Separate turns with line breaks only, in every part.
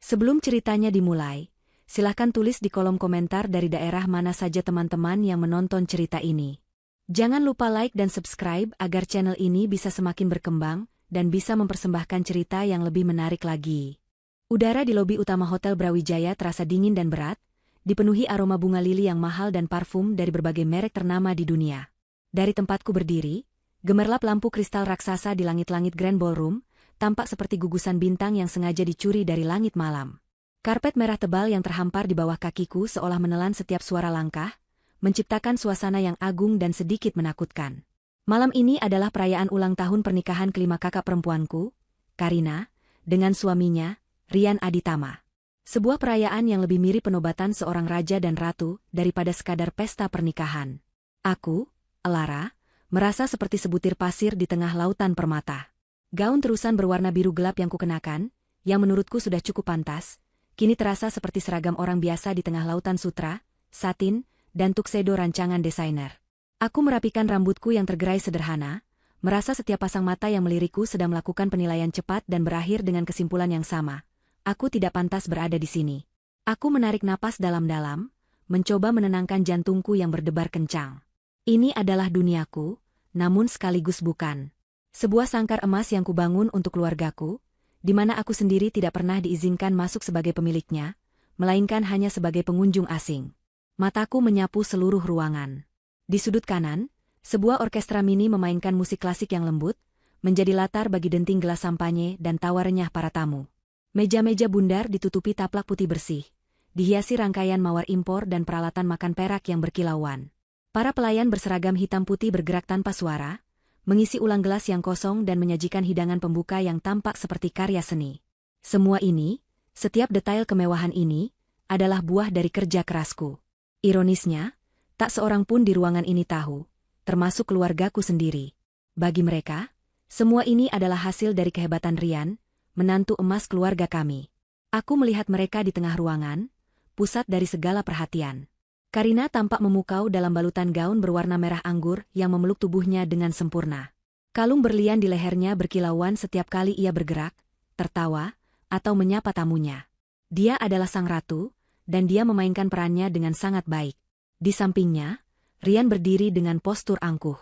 Sebelum ceritanya dimulai, silahkan tulis di kolom komentar dari daerah mana saja teman-teman yang menonton cerita ini. Jangan lupa like dan subscribe agar channel ini bisa semakin berkembang dan bisa mempersembahkan cerita yang lebih menarik lagi. Udara di lobi utama Hotel Brawijaya terasa dingin dan berat, dipenuhi aroma bunga lili yang mahal dan parfum dari berbagai merek ternama di dunia. Dari tempatku berdiri, gemerlap lampu kristal raksasa di langit-langit Grand Ballroom, tampak seperti gugusan bintang yang sengaja dicuri dari langit malam. Karpet merah tebal yang terhampar di bawah kakiku seolah menelan setiap suara langkah, menciptakan suasana yang agung dan sedikit menakutkan. Malam ini adalah perayaan ulang tahun pernikahan kelima kakak perempuanku, Karina, dengan suaminya, Rian Aditama. Sebuah perayaan yang lebih mirip penobatan seorang raja dan ratu daripada sekadar pesta pernikahan. Aku, Elara, merasa seperti sebutir pasir di tengah lautan permata. Gaun terusan berwarna biru gelap yang kukenakan, yang menurutku sudah cukup pantas, kini terasa seperti seragam orang biasa di tengah lautan sutra, satin, dan tuxedo rancangan desainer. Aku merapikan rambutku yang tergerai sederhana, merasa setiap pasang mata yang melirikku sedang melakukan penilaian cepat dan berakhir dengan kesimpulan yang sama. Aku tidak pantas berada di sini. Aku menarik napas dalam-dalam, mencoba menenangkan jantungku yang berdebar kencang. Ini adalah duniaku, namun sekaligus bukan. Sebuah sangkar emas yang kubangun untuk keluargaku, di mana aku sendiri tidak pernah diizinkan masuk sebagai pemiliknya, melainkan hanya sebagai pengunjung asing. Mataku menyapu seluruh ruangan. Di sudut kanan, sebuah orkestra mini memainkan musik klasik yang lembut, menjadi latar bagi denting gelas sampanye dan tawa renyah para tamu. Meja-meja bundar ditutupi taplak putih bersih, dihiasi rangkaian mawar impor dan peralatan makan perak yang berkilauan. Para pelayan berseragam hitam putih bergerak tanpa suara, mengisi ulang gelas yang kosong dan menyajikan hidangan pembuka yang tampak seperti karya seni. Semua ini, setiap detail kemewahan ini, adalah buah dari kerja kerasku. Ironisnya, tak seorang pun di ruangan ini tahu, termasuk keluargaku sendiri. Bagi mereka, semua ini adalah hasil dari kehebatan Rian, menantu emas keluarga kami. Aku melihat mereka di tengah ruangan, pusat dari segala perhatian. Karina tampak memukau dalam balutan gaun berwarna merah anggur yang memeluk tubuhnya dengan sempurna. Kalung berlian di lehernya berkilauan setiap kali ia bergerak, tertawa, atau menyapa tamunya. Dia adalah sang ratu, dan dia memainkan perannya dengan sangat baik. Di sampingnya, Rian berdiri dengan postur angkuh.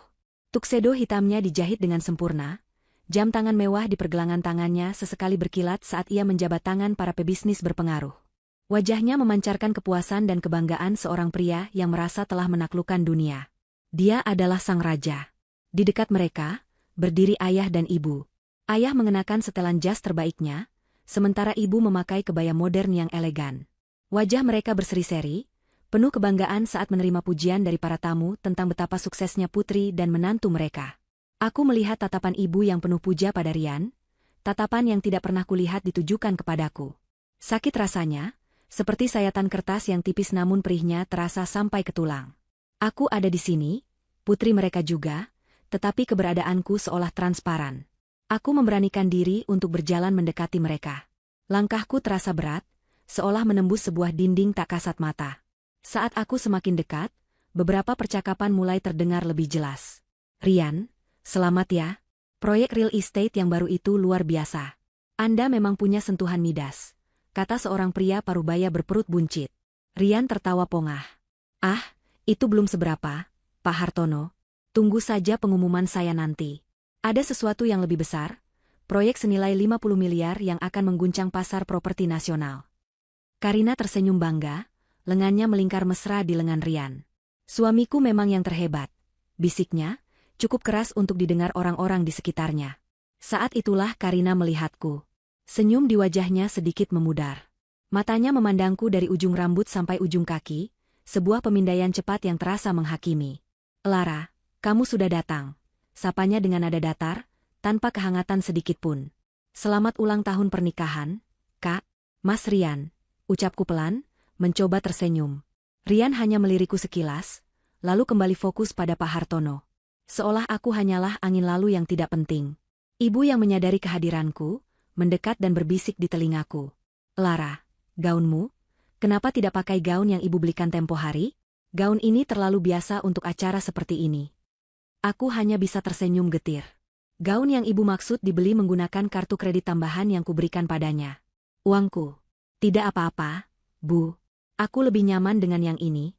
Tuxedo hitamnya dijahit dengan sempurna, jam tangan mewah di pergelangan tangannya sesekali berkilat saat ia menjabat tangan para pebisnis berpengaruh. Wajahnya memancarkan kepuasan dan kebanggaan seorang pria yang merasa telah menaklukkan dunia. Dia adalah sang raja. Di dekat mereka, berdiri ayah dan ibu. Ayah mengenakan setelan jas terbaiknya, sementara ibu memakai kebaya modern yang elegan. Wajah mereka berseri-seri, penuh kebanggaan saat menerima pujian dari para tamu tentang betapa suksesnya putri dan menantu mereka. Aku melihat tatapan ibu yang penuh puja pada Rian, tatapan yang tidak pernah kulihat ditujukan kepadaku. Sakit rasanya, seperti sayatan kertas yang tipis namun perihnya terasa sampai ke tulang. Aku ada di sini, putri mereka juga, tetapi keberadaanku seolah transparan. Aku memberanikan diri untuk berjalan mendekati mereka. Langkahku terasa berat, seolah menembus sebuah dinding tak kasat mata. Saat aku semakin dekat, beberapa percakapan mulai terdengar lebih jelas. Rian, selamat ya. Proyek real estate yang baru itu luar biasa. Anda memang punya sentuhan midas, kata seorang pria parubaya berperut buncit. Rian tertawa pongah. Ah, itu belum seberapa, Pak Hartono. Tunggu saja pengumuman saya nanti. Ada sesuatu yang lebih besar, proyek senilai 50 miliar yang akan mengguncang pasar properti nasional. Karina tersenyum bangga, lengannya melingkar mesra di lengan Rian. Suamiku memang yang terhebat, bisiknya, cukup keras untuk didengar orang-orang di sekitarnya. Saat itulah Karina melihatku. Senyum di wajahnya sedikit memudar. Matanya memandangku dari ujung rambut sampai ujung kaki, sebuah pemindaian cepat yang terasa menghakimi. Elara, kamu sudah datang. Sapanya dengan nada datar, tanpa kehangatan sedikit pun. Selamat ulang tahun pernikahan, Kak, Mas Rian. Ucapku pelan, mencoba tersenyum. Rian hanya melirikku sekilas, lalu kembali fokus pada Pak Hartono. Seolah aku hanyalah angin lalu yang tidak penting. Ibu yang menyadari kehadiranku, mendekat dan berbisik di telingaku. Lara, gaunmu? Kenapa tidak pakai gaun yang ibu belikan tempo hari? Gaun ini terlalu biasa untuk acara seperti ini. Aku hanya bisa tersenyum getir. Gaun yang ibu maksud dibeli menggunakan kartu kredit tambahan yang kuberikan padanya. Uangku. Tidak apa-apa, Bu. Aku lebih nyaman dengan yang ini.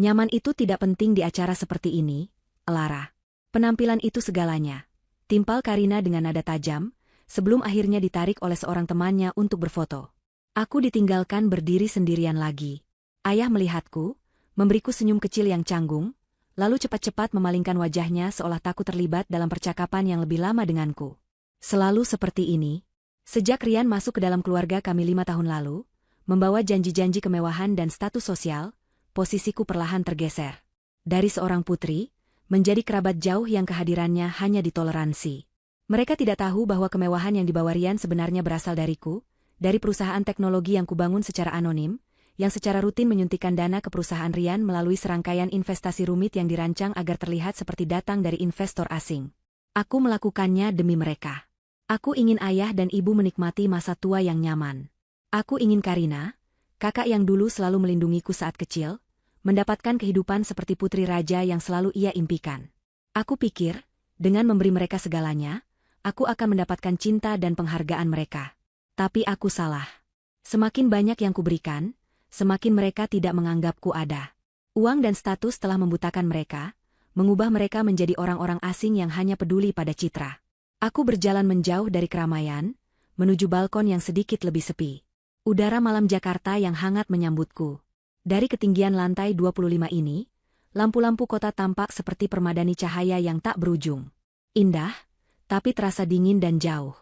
Nyaman itu tidak penting di acara seperti ini, Lara. Penampilan itu segalanya. Timpal Karina dengan nada tajam, sebelum akhirnya ditarik oleh seorang temannya untuk berfoto. Aku ditinggalkan berdiri sendirian lagi. Ayah melihatku, memberiku senyum kecil yang canggung, lalu cepat-cepat memalingkan wajahnya seolah takut terlibat dalam percakapan yang lebih lama denganku. Selalu seperti ini. Sejak Rian masuk ke dalam keluarga kami 5 tahun lalu, membawa janji-janji kemewahan dan status sosial, posisiku perlahan tergeser. Dari seorang putri, menjadi kerabat jauh yang kehadirannya hanya ditoleransi. Mereka tidak tahu bahwa kemewahan yang dibawa Rian sebenarnya berasal dariku, dari perusahaan teknologi yang kubangun secara anonim, yang secara rutin menyuntikkan dana ke perusahaan Rian melalui serangkaian investasi rumit yang dirancang agar terlihat seperti datang dari investor asing. Aku melakukannya demi mereka. Aku ingin ayah dan ibu menikmati masa tua yang nyaman. Aku ingin Karina, kakak yang dulu selalu melindungiku saat kecil, mendapatkan kehidupan seperti putri raja yang selalu ia impikan. Aku pikir, dengan memberi mereka segalanya, aku akan mendapatkan cinta dan penghargaan mereka. Tapi aku salah. Semakin banyak yang kuberikan, semakin mereka tidak menganggapku ada. Uang dan status telah membutakan mereka, mengubah mereka menjadi orang-orang asing yang hanya peduli pada citra. Aku berjalan menjauh dari keramaian, menuju balkon yang sedikit lebih sepi. Udara malam Jakarta yang hangat menyambutku. Dari ketinggian lantai 25 ini, lampu-lampu kota tampak seperti permadani cahaya yang tak berujung. Indah, tapi terasa dingin dan jauh.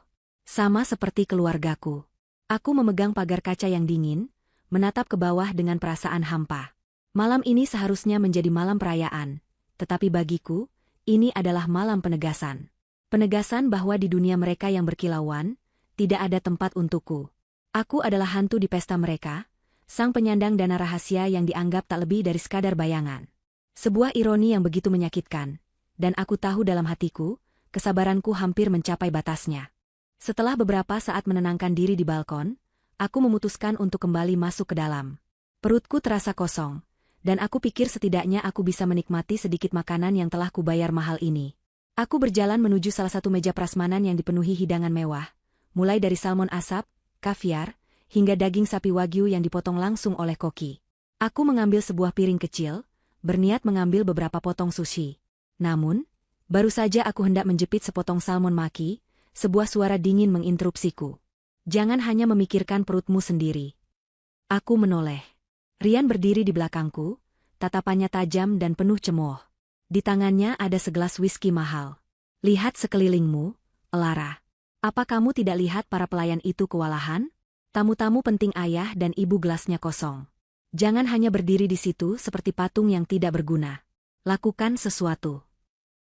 Sama seperti keluargaku. Aku memegang pagar kaca yang dingin, menatap ke bawah dengan perasaan hampa. Malam ini seharusnya menjadi malam perayaan, tetapi bagiku, ini adalah malam penegasan. Penegasan bahwa di dunia mereka yang berkilauan, tidak ada tempat untukku. Aku adalah hantu di pesta mereka, sang penyandang dana rahasia yang dianggap tak lebih dari sekadar bayangan. Sebuah ironi yang begitu menyakitkan, dan aku tahu dalam hatiku, kesabaranku hampir mencapai batasnya. Setelah beberapa saat menenangkan diri di balkon, aku memutuskan untuk kembali masuk ke dalam. Perutku terasa kosong, dan aku pikir setidaknya aku bisa menikmati sedikit makanan yang telah kubayar mahal ini. Aku berjalan menuju salah satu meja prasmanan yang dipenuhi hidangan mewah, mulai dari salmon asap, kaviar, hingga daging sapi wagyu yang dipotong langsung oleh koki. Aku mengambil sebuah piring kecil, berniat mengambil beberapa potong sushi. Namun, baru saja aku hendak menjepit sepotong salmon maki, sebuah suara dingin menginterupsiku. Jangan hanya memikirkan perutmu sendiri. Aku menoleh. Rian berdiri di belakangku, tatapannya tajam dan penuh cemooh. Di tangannya ada segelas whisky mahal. Lihat sekelilingmu, Lara. Apa kamu tidak lihat para pelayan itu kewalahan? Tamu-tamu penting ayah dan ibu gelasnya kosong. Jangan hanya berdiri di situ seperti patung yang tidak berguna. Lakukan sesuatu.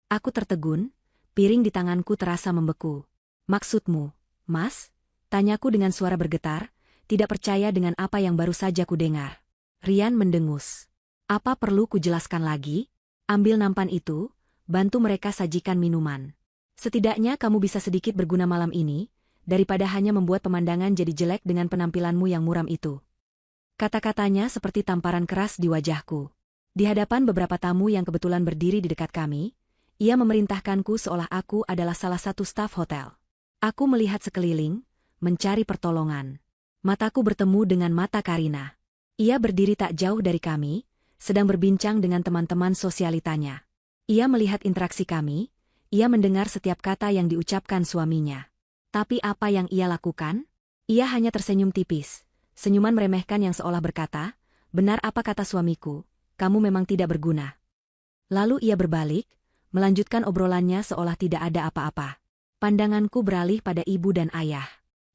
Aku tertegun, piring di tanganku terasa membeku. Maksudmu, Mas? Tanyaku dengan suara bergetar, tidak percaya dengan apa yang baru saja kudengar. Rian mendengus. Apa perlu kujelaskan lagi? Ambil nampan itu, bantu mereka sajikan minuman. Setidaknya kamu bisa sedikit berguna malam ini, daripada hanya membuat pemandangan jadi jelek dengan penampilanmu yang muram itu. Kata-katanya seperti tamparan keras di wajahku. Di hadapan beberapa tamu yang kebetulan berdiri di dekat kami, ia memerintahkanku seolah aku adalah salah satu staf hotel. Aku melihat sekeliling, mencari pertolongan. Mataku bertemu dengan mata Karina. Ia berdiri tak jauh dari kami, sedang berbincang dengan teman-teman sosialitanya. Ia melihat interaksi kami, ia mendengar setiap kata yang diucapkan suaminya. Tapi apa yang ia lakukan? Ia hanya tersenyum tipis, senyuman meremehkan yang seolah berkata, benar apa kata suamiku, kamu memang tidak berguna. Lalu ia berbalik, melanjutkan obrolannya seolah tidak ada apa-apa. Pandanganku beralih pada ibu dan ayah.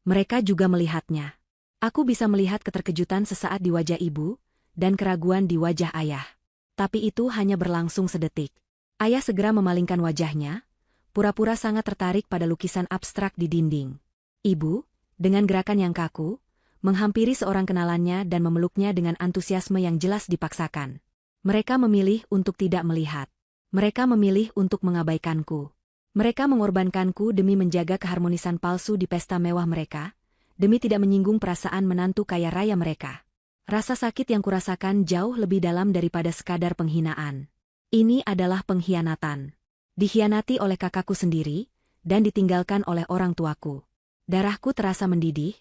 Mereka juga melihatnya. Aku bisa melihat keterkejutan sesaat di wajah ibu, dan keraguan di wajah ayah. Tapi itu hanya berlangsung sedetik. Ayah segera memalingkan wajahnya, pura-pura sangat tertarik pada lukisan abstrak di dinding. Ibu, dengan gerakan yang kaku, menghampiri seorang kenalannya dan memeluknya dengan antusiasme yang jelas dipaksakan. Mereka memilih untuk tidak melihat. Mereka memilih untuk mengabaikanku. Mereka mengorbankanku demi menjaga keharmonisan palsu di pesta mewah mereka, demi tidak menyinggung perasaan menantu kaya raya mereka. Rasa sakit yang kurasakan jauh lebih dalam daripada sekadar penghinaan. Ini adalah pengkhianatan. Dikhianati oleh kakakku sendiri, dan ditinggalkan oleh orang tuaku. Darahku terasa mendidih,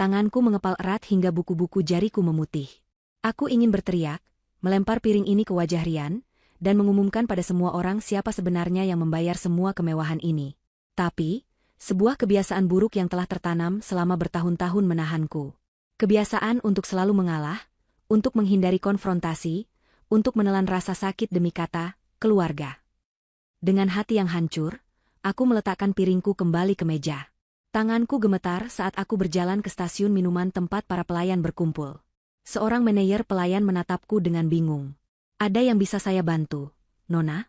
Tanganku mengepal erat hingga buku-buku jariku memutih. Aku ingin berteriak, melempar piring ini ke wajah Rian, dan mengumumkan pada semua orang siapa sebenarnya yang membayar semua kemewahan ini. Tapi, sebuah kebiasaan buruk yang telah tertanam selama bertahun-tahun menahanku. Kebiasaan untuk selalu mengalah, untuk menghindari konfrontasi, untuk menelan rasa sakit demi kata, keluarga. Dengan hati yang hancur, aku meletakkan piringku kembali ke meja. Tanganku gemetar saat aku berjalan ke stasiun minuman tempat para pelayan berkumpul. Seorang manajer pelayan menatapku dengan bingung. Ada yang bisa saya bantu, Nona?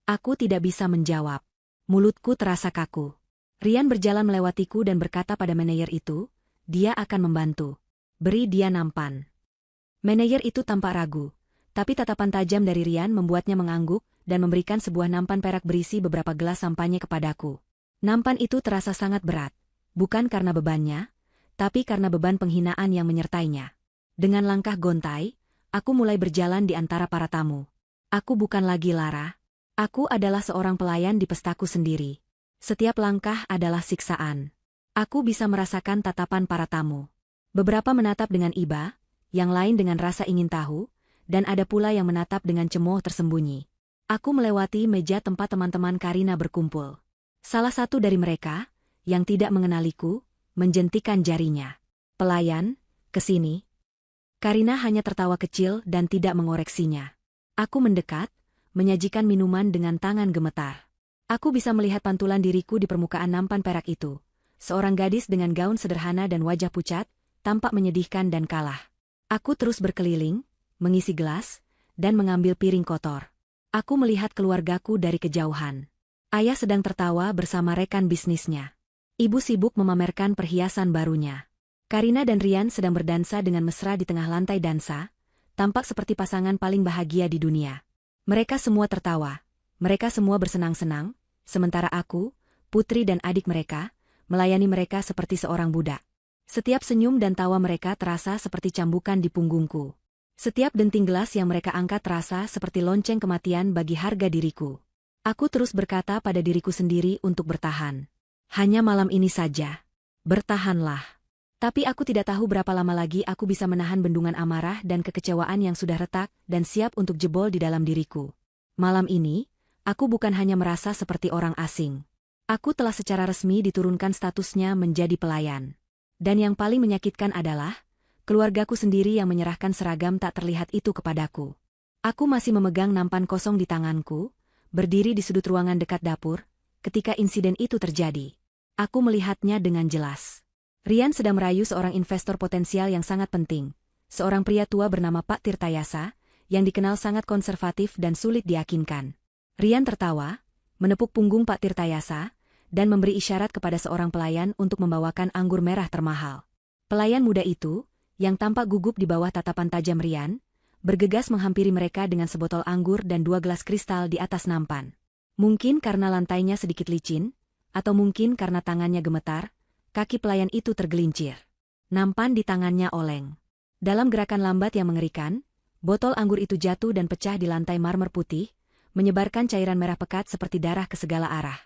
Aku tidak bisa menjawab. Mulutku terasa kaku. Rian berjalan melewatiku dan berkata pada manajer itu, dia akan membantu. Beri dia nampan. Manajer itu tampak ragu, tapi tatapan tajam dari Rian membuatnya mengangguk dan memberikan sebuah nampan perak berisi beberapa gelas sampanye kepadaku. Nampan itu terasa sangat berat, bukan karena bebannya, tapi karena beban penghinaan yang menyertainya. Dengan langkah gontai, aku mulai berjalan di antara para tamu. Aku bukan lagi Lara. Aku adalah seorang pelayan di pestaku sendiri. Setiap langkah adalah siksaan. Aku bisa merasakan tatapan para tamu. Beberapa menatap dengan iba, yang lain dengan rasa ingin tahu, dan ada pula yang menatap dengan cemooh tersembunyi. Aku melewati meja tempat teman-teman Karina berkumpul. Salah satu dari mereka, yang tidak mengenaliku, menjentikan jarinya. Pelayan, kesini. Karina hanya tertawa kecil dan tidak mengoreksinya. Aku mendekat, menyajikan minuman dengan tangan gemetar. Aku bisa melihat pantulan diriku di permukaan nampan perak itu. Seorang gadis dengan gaun sederhana dan wajah pucat, tampak menyedihkan dan kalah. Aku terus berkeliling, mengisi gelas, dan mengambil piring kotor. Aku melihat keluargaku dari kejauhan. Ayah sedang tertawa bersama rekan bisnisnya. Ibu sibuk memamerkan perhiasan barunya. Karina dan Rian sedang berdansa dengan mesra di tengah lantai dansa, tampak seperti pasangan paling bahagia di dunia. Mereka semua tertawa, mereka semua bersenang-senang, sementara aku, putri dan adik mereka, melayani mereka seperti seorang budak. Setiap senyum dan tawa mereka terasa seperti cambukan di punggungku. Setiap denting gelas yang mereka angkat terasa seperti lonceng kematian bagi harga diriku. Aku terus berkata pada diriku sendiri untuk bertahan. Hanya malam ini saja. Bertahanlah. Tapi aku tidak tahu berapa lama lagi aku bisa menahan bendungan amarah dan kekecewaan yang sudah retak dan siap untuk jebol di dalam diriku. Malam ini, aku bukan hanya merasa seperti orang asing. Aku telah secara resmi diturunkan statusnya menjadi pelayan. Dan yang paling menyakitkan adalah, keluargaku sendiri yang menyerahkan seragam tak terlihat itu kepadaku. Aku masih memegang nampan kosong di tanganku, berdiri di sudut ruangan dekat dapur, ketika insiden itu terjadi. Aku melihatnya dengan jelas. Rian sedang merayu seorang investor potensial yang sangat penting, seorang pria tua bernama Pak Tirtayasa, yang dikenal sangat konservatif dan sulit diyakinkan. Rian tertawa, menepuk punggung Pak Tirtayasa, dan memberi isyarat kepada seorang pelayan untuk membawakan anggur merah termahal. Pelayan muda itu, yang tampak gugup di bawah tatapan tajam Rian, bergegas menghampiri mereka dengan sebotol anggur dan 2 gelas kristal di atas nampan. Mungkin karena lantainya sedikit licin, atau mungkin karena tangannya gemetar, kaki pelayan itu tergelincir. Nampan di tangannya oleng. Dalam gerakan lambat yang mengerikan, botol anggur itu jatuh dan pecah di lantai marmer putih, menyebarkan cairan merah pekat seperti darah ke segala arah.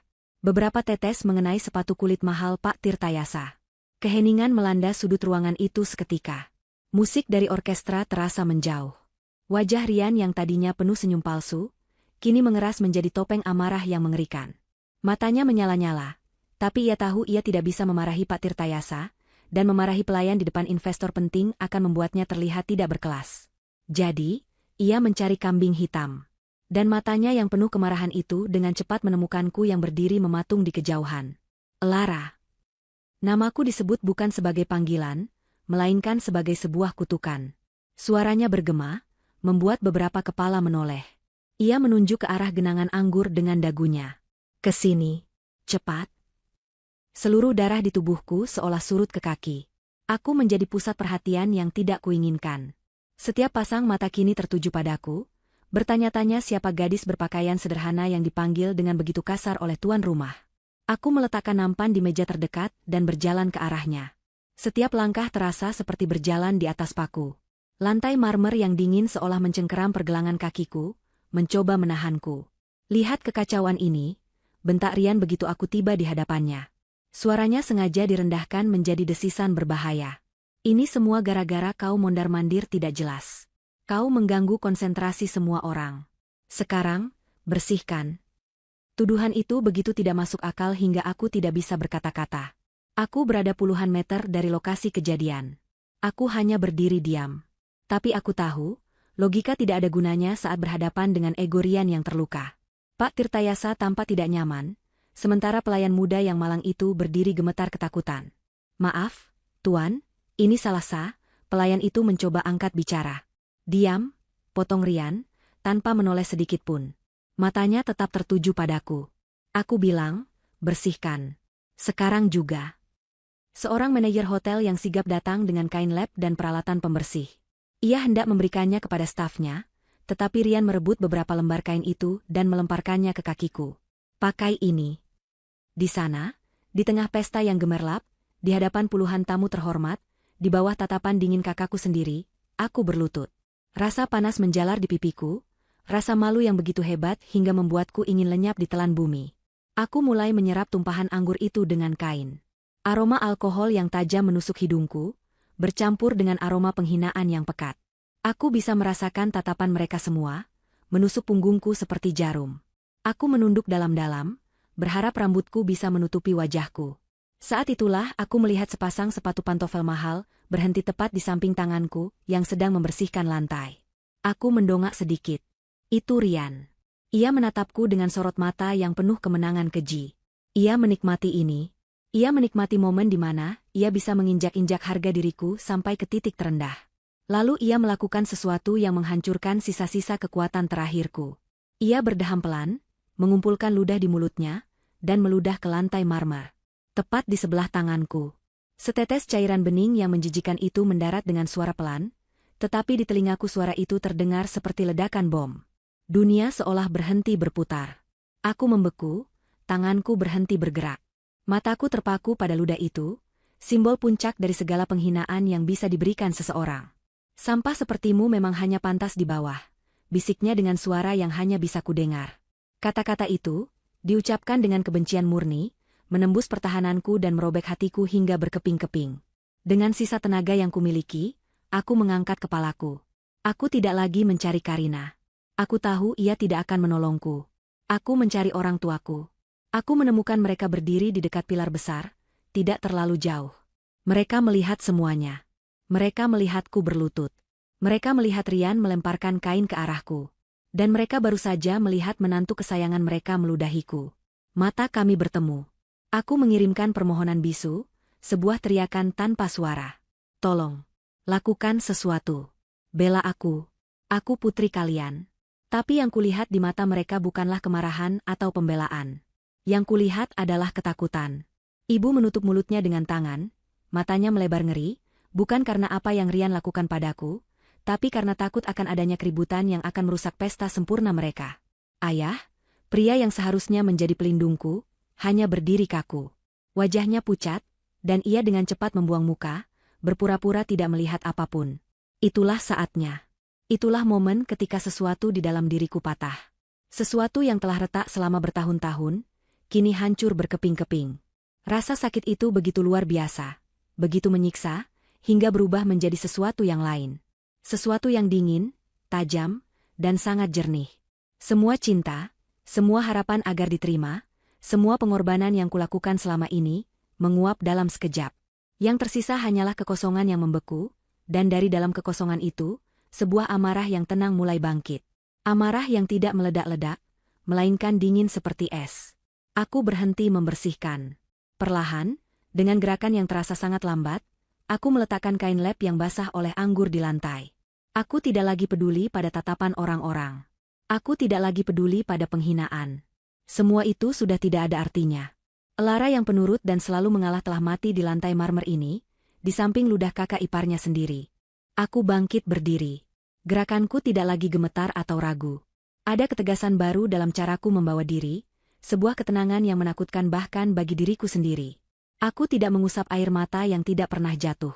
Beberapa tetes mengenai sepatu kulit mahal Pak Tirtayasa. Keheningan melanda sudut ruangan itu seketika. Musik dari orkestra terasa menjauh. Wajah Rian yang tadinya penuh senyum palsu, kini mengeras menjadi topeng amarah yang mengerikan. Matanya menyala-nyala. Tapi ia tahu ia tidak bisa memarahi Pak Tirtayasa, dan memarahi pelayan di depan investor penting akan membuatnya terlihat tidak berkelas. Jadi, ia mencari kambing hitam. Dan matanya yang penuh kemarahan itu dengan cepat menemukanku yang berdiri mematung di kejauhan. Lara. Namaku disebut bukan sebagai panggilan, melainkan sebagai sebuah kutukan. Suaranya bergema, membuat beberapa kepala menoleh. Ia menunjuk ke arah genangan anggur dengan dagunya. Kesini. Cepat. Seluruh darah di tubuhku seolah surut ke kaki. Aku menjadi pusat perhatian yang tidak kuinginkan. Setiap pasang mata kini tertuju padaku, bertanya-tanya siapa gadis berpakaian sederhana yang dipanggil dengan begitu kasar oleh tuan rumah. Aku meletakkan nampan di meja terdekat dan berjalan ke arahnya. Setiap langkah terasa seperti berjalan di atas paku. Lantai marmer yang dingin seolah mencengkeram pergelangan kakiku, mencoba menahanku. Lihat kekacauan ini, bentak Rian begitu aku tiba di hadapannya. Suaranya sengaja direndahkan menjadi desisan berbahaya. Ini semua gara-gara kau mondar-mandir tidak jelas. Kau mengganggu konsentrasi semua orang. Sekarang, bersihkan. Tuduhan itu begitu tidak masuk akal hingga aku tidak bisa berkata-kata. Aku berada puluhan meter dari lokasi kejadian. Aku hanya berdiri diam. Tapi aku tahu, logika tidak ada gunanya saat berhadapan dengan ego Rian yang terluka. Pak Tirtayasa tampak tidak nyaman, sementara pelayan muda yang malang itu berdiri gemetar ketakutan. Maaf, Tuan, ini salah saya, pelayan itu mencoba angkat bicara. Diam, potong Rian, tanpa menoleh sedikit pun. Matanya tetap tertuju padaku. Aku bilang, bersihkan. Sekarang juga. Seorang manajer hotel yang sigap datang dengan kain lap dan peralatan pembersih. Ia hendak memberikannya kepada stafnya, tetapi Rian merebut beberapa lembar kain itu dan melemparkannya ke kakiku. Pakai ini. Di sana, di tengah pesta yang gemerlap, di hadapan puluhan tamu terhormat, di bawah tatapan dingin kakakku sendiri, aku berlutut. Rasa panas menjalar di pipiku, rasa malu yang begitu hebat hingga membuatku ingin lenyap di telan bumi. Aku mulai menyerap tumpahan anggur itu dengan kain. Aroma alkohol yang tajam menusuk hidungku, bercampur dengan aroma penghinaan yang pekat. Aku bisa merasakan tatapan mereka semua, menusuk punggungku seperti jarum. Aku menunduk dalam-dalam, berharap rambutku bisa menutupi wajahku. Saat itulah aku melihat sepasang sepatu pantofel mahal, berhenti tepat di samping tanganku, yang sedang membersihkan lantai. Aku mendongak sedikit. Itu Rian. Ia menatapku dengan sorot mata yang penuh kemenangan keji. Ia menikmati ini. Ia menikmati momen di mana ia bisa menginjak-injak harga diriku sampai ke titik terendah. Lalu ia melakukan sesuatu yang menghancurkan sisa-sisa kekuatan terakhirku. Ia berdeham pelan, mengumpulkan ludah di mulutnya, dan meludah ke lantai marmer. Tepat di sebelah tanganku. Setetes cairan bening yang menjijikan itu mendarat dengan suara pelan, tetapi di telingaku suara itu terdengar seperti ledakan bom. Dunia seolah berhenti berputar. Aku membeku, tanganku berhenti bergerak. Mataku terpaku pada ludah itu, simbol puncak dari segala penghinaan yang bisa diberikan seseorang. Sampah sepertimu memang hanya pantas di bawah, bisiknya dengan suara yang hanya bisa kudengar. Kata-kata itu, diucapkan dengan kebencian murni, menembus pertahananku dan merobek hatiku hingga berkeping-keping. Dengan sisa tenaga yang kumiliki, aku mengangkat kepalaku. Aku tidak lagi mencari Karina. Aku tahu ia tidak akan menolongku. Aku mencari orang tuaku. Aku menemukan mereka berdiri di dekat pilar besar, tidak terlalu jauh. Mereka melihat semuanya. Mereka melihatku berlutut. Mereka melihat Rian melemparkan kain ke arahku. Dan mereka baru saja melihat menantu kesayangan mereka meludahiku. Mata kami bertemu. Aku mengirimkan permohonan bisu, sebuah teriakan tanpa suara. Tolong, lakukan sesuatu. Bela aku. Aku putri kalian. Tapi yang kulihat di mata mereka bukanlah kemarahan atau pembelaan. Yang kulihat adalah ketakutan. Ibu menutup mulutnya dengan tangan, matanya melebar ngeri, bukan karena apa yang Rian lakukan padaku, tapi karena takut akan adanya keributan yang akan merusak pesta sempurna mereka. Ayah, pria yang seharusnya menjadi pelindungku, hanya berdiri kaku. Wajahnya pucat, dan ia dengan cepat membuang muka, berpura-pura tidak melihat apapun. Itulah saatnya. Itulah momen ketika sesuatu di dalam diriku patah. Sesuatu yang telah retak selama bertahun-tahun, kini hancur berkeping-keping. Rasa sakit itu begitu luar biasa, begitu menyiksa, hingga berubah menjadi sesuatu yang lain. Sesuatu yang dingin, tajam, dan sangat jernih. Semua cinta, semua harapan agar diterima, semua pengorbanan yang kulakukan selama ini, menguap dalam sekejap. Yang tersisa hanyalah kekosongan yang membeku, dan dari dalam kekosongan itu, sebuah amarah yang tenang mulai bangkit. Amarah yang tidak meledak-ledak, melainkan dingin seperti es. Aku berhenti membersihkan. Perlahan, dengan gerakan yang terasa sangat lambat, aku meletakkan kain lap yang basah oleh anggur di lantai. Aku tidak lagi peduli pada tatapan orang-orang. Aku tidak lagi peduli pada penghinaan. Semua itu sudah tidak ada artinya. Elara yang penurut dan selalu mengalah telah mati di lantai marmer ini, di samping ludah kakak iparnya sendiri. Aku bangkit berdiri. Gerakanku tidak lagi gemetar atau ragu. Ada ketegasan baru dalam caraku membawa diri, sebuah ketenangan yang menakutkan bahkan bagi diriku sendiri. Aku tidak mengusap air mata yang tidak pernah jatuh.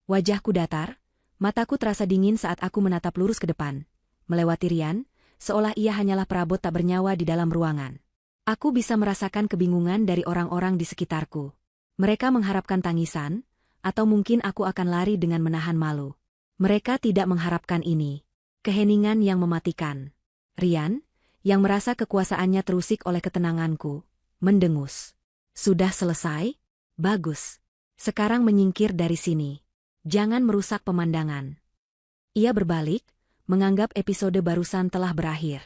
Wajahku datar, mataku terasa dingin saat aku menatap lurus ke depan, melewati Rian, seolah ia hanyalah perabot tak bernyawa di dalam ruangan. Aku bisa merasakan kebingungan dari orang-orang di sekitarku. Mereka mengharapkan tangisan, atau mungkin aku akan lari dengan menahan malu. Mereka tidak mengharapkan ini. Keheningan yang mematikan. Rian, yang merasa kekuasaannya terusik oleh ketenanganku, mendengus. Sudah selesai? Bagus. Sekarang menyingkir dari sini. Jangan merusak pemandangan. Ia berbalik, menganggap episode barusan telah berakhir.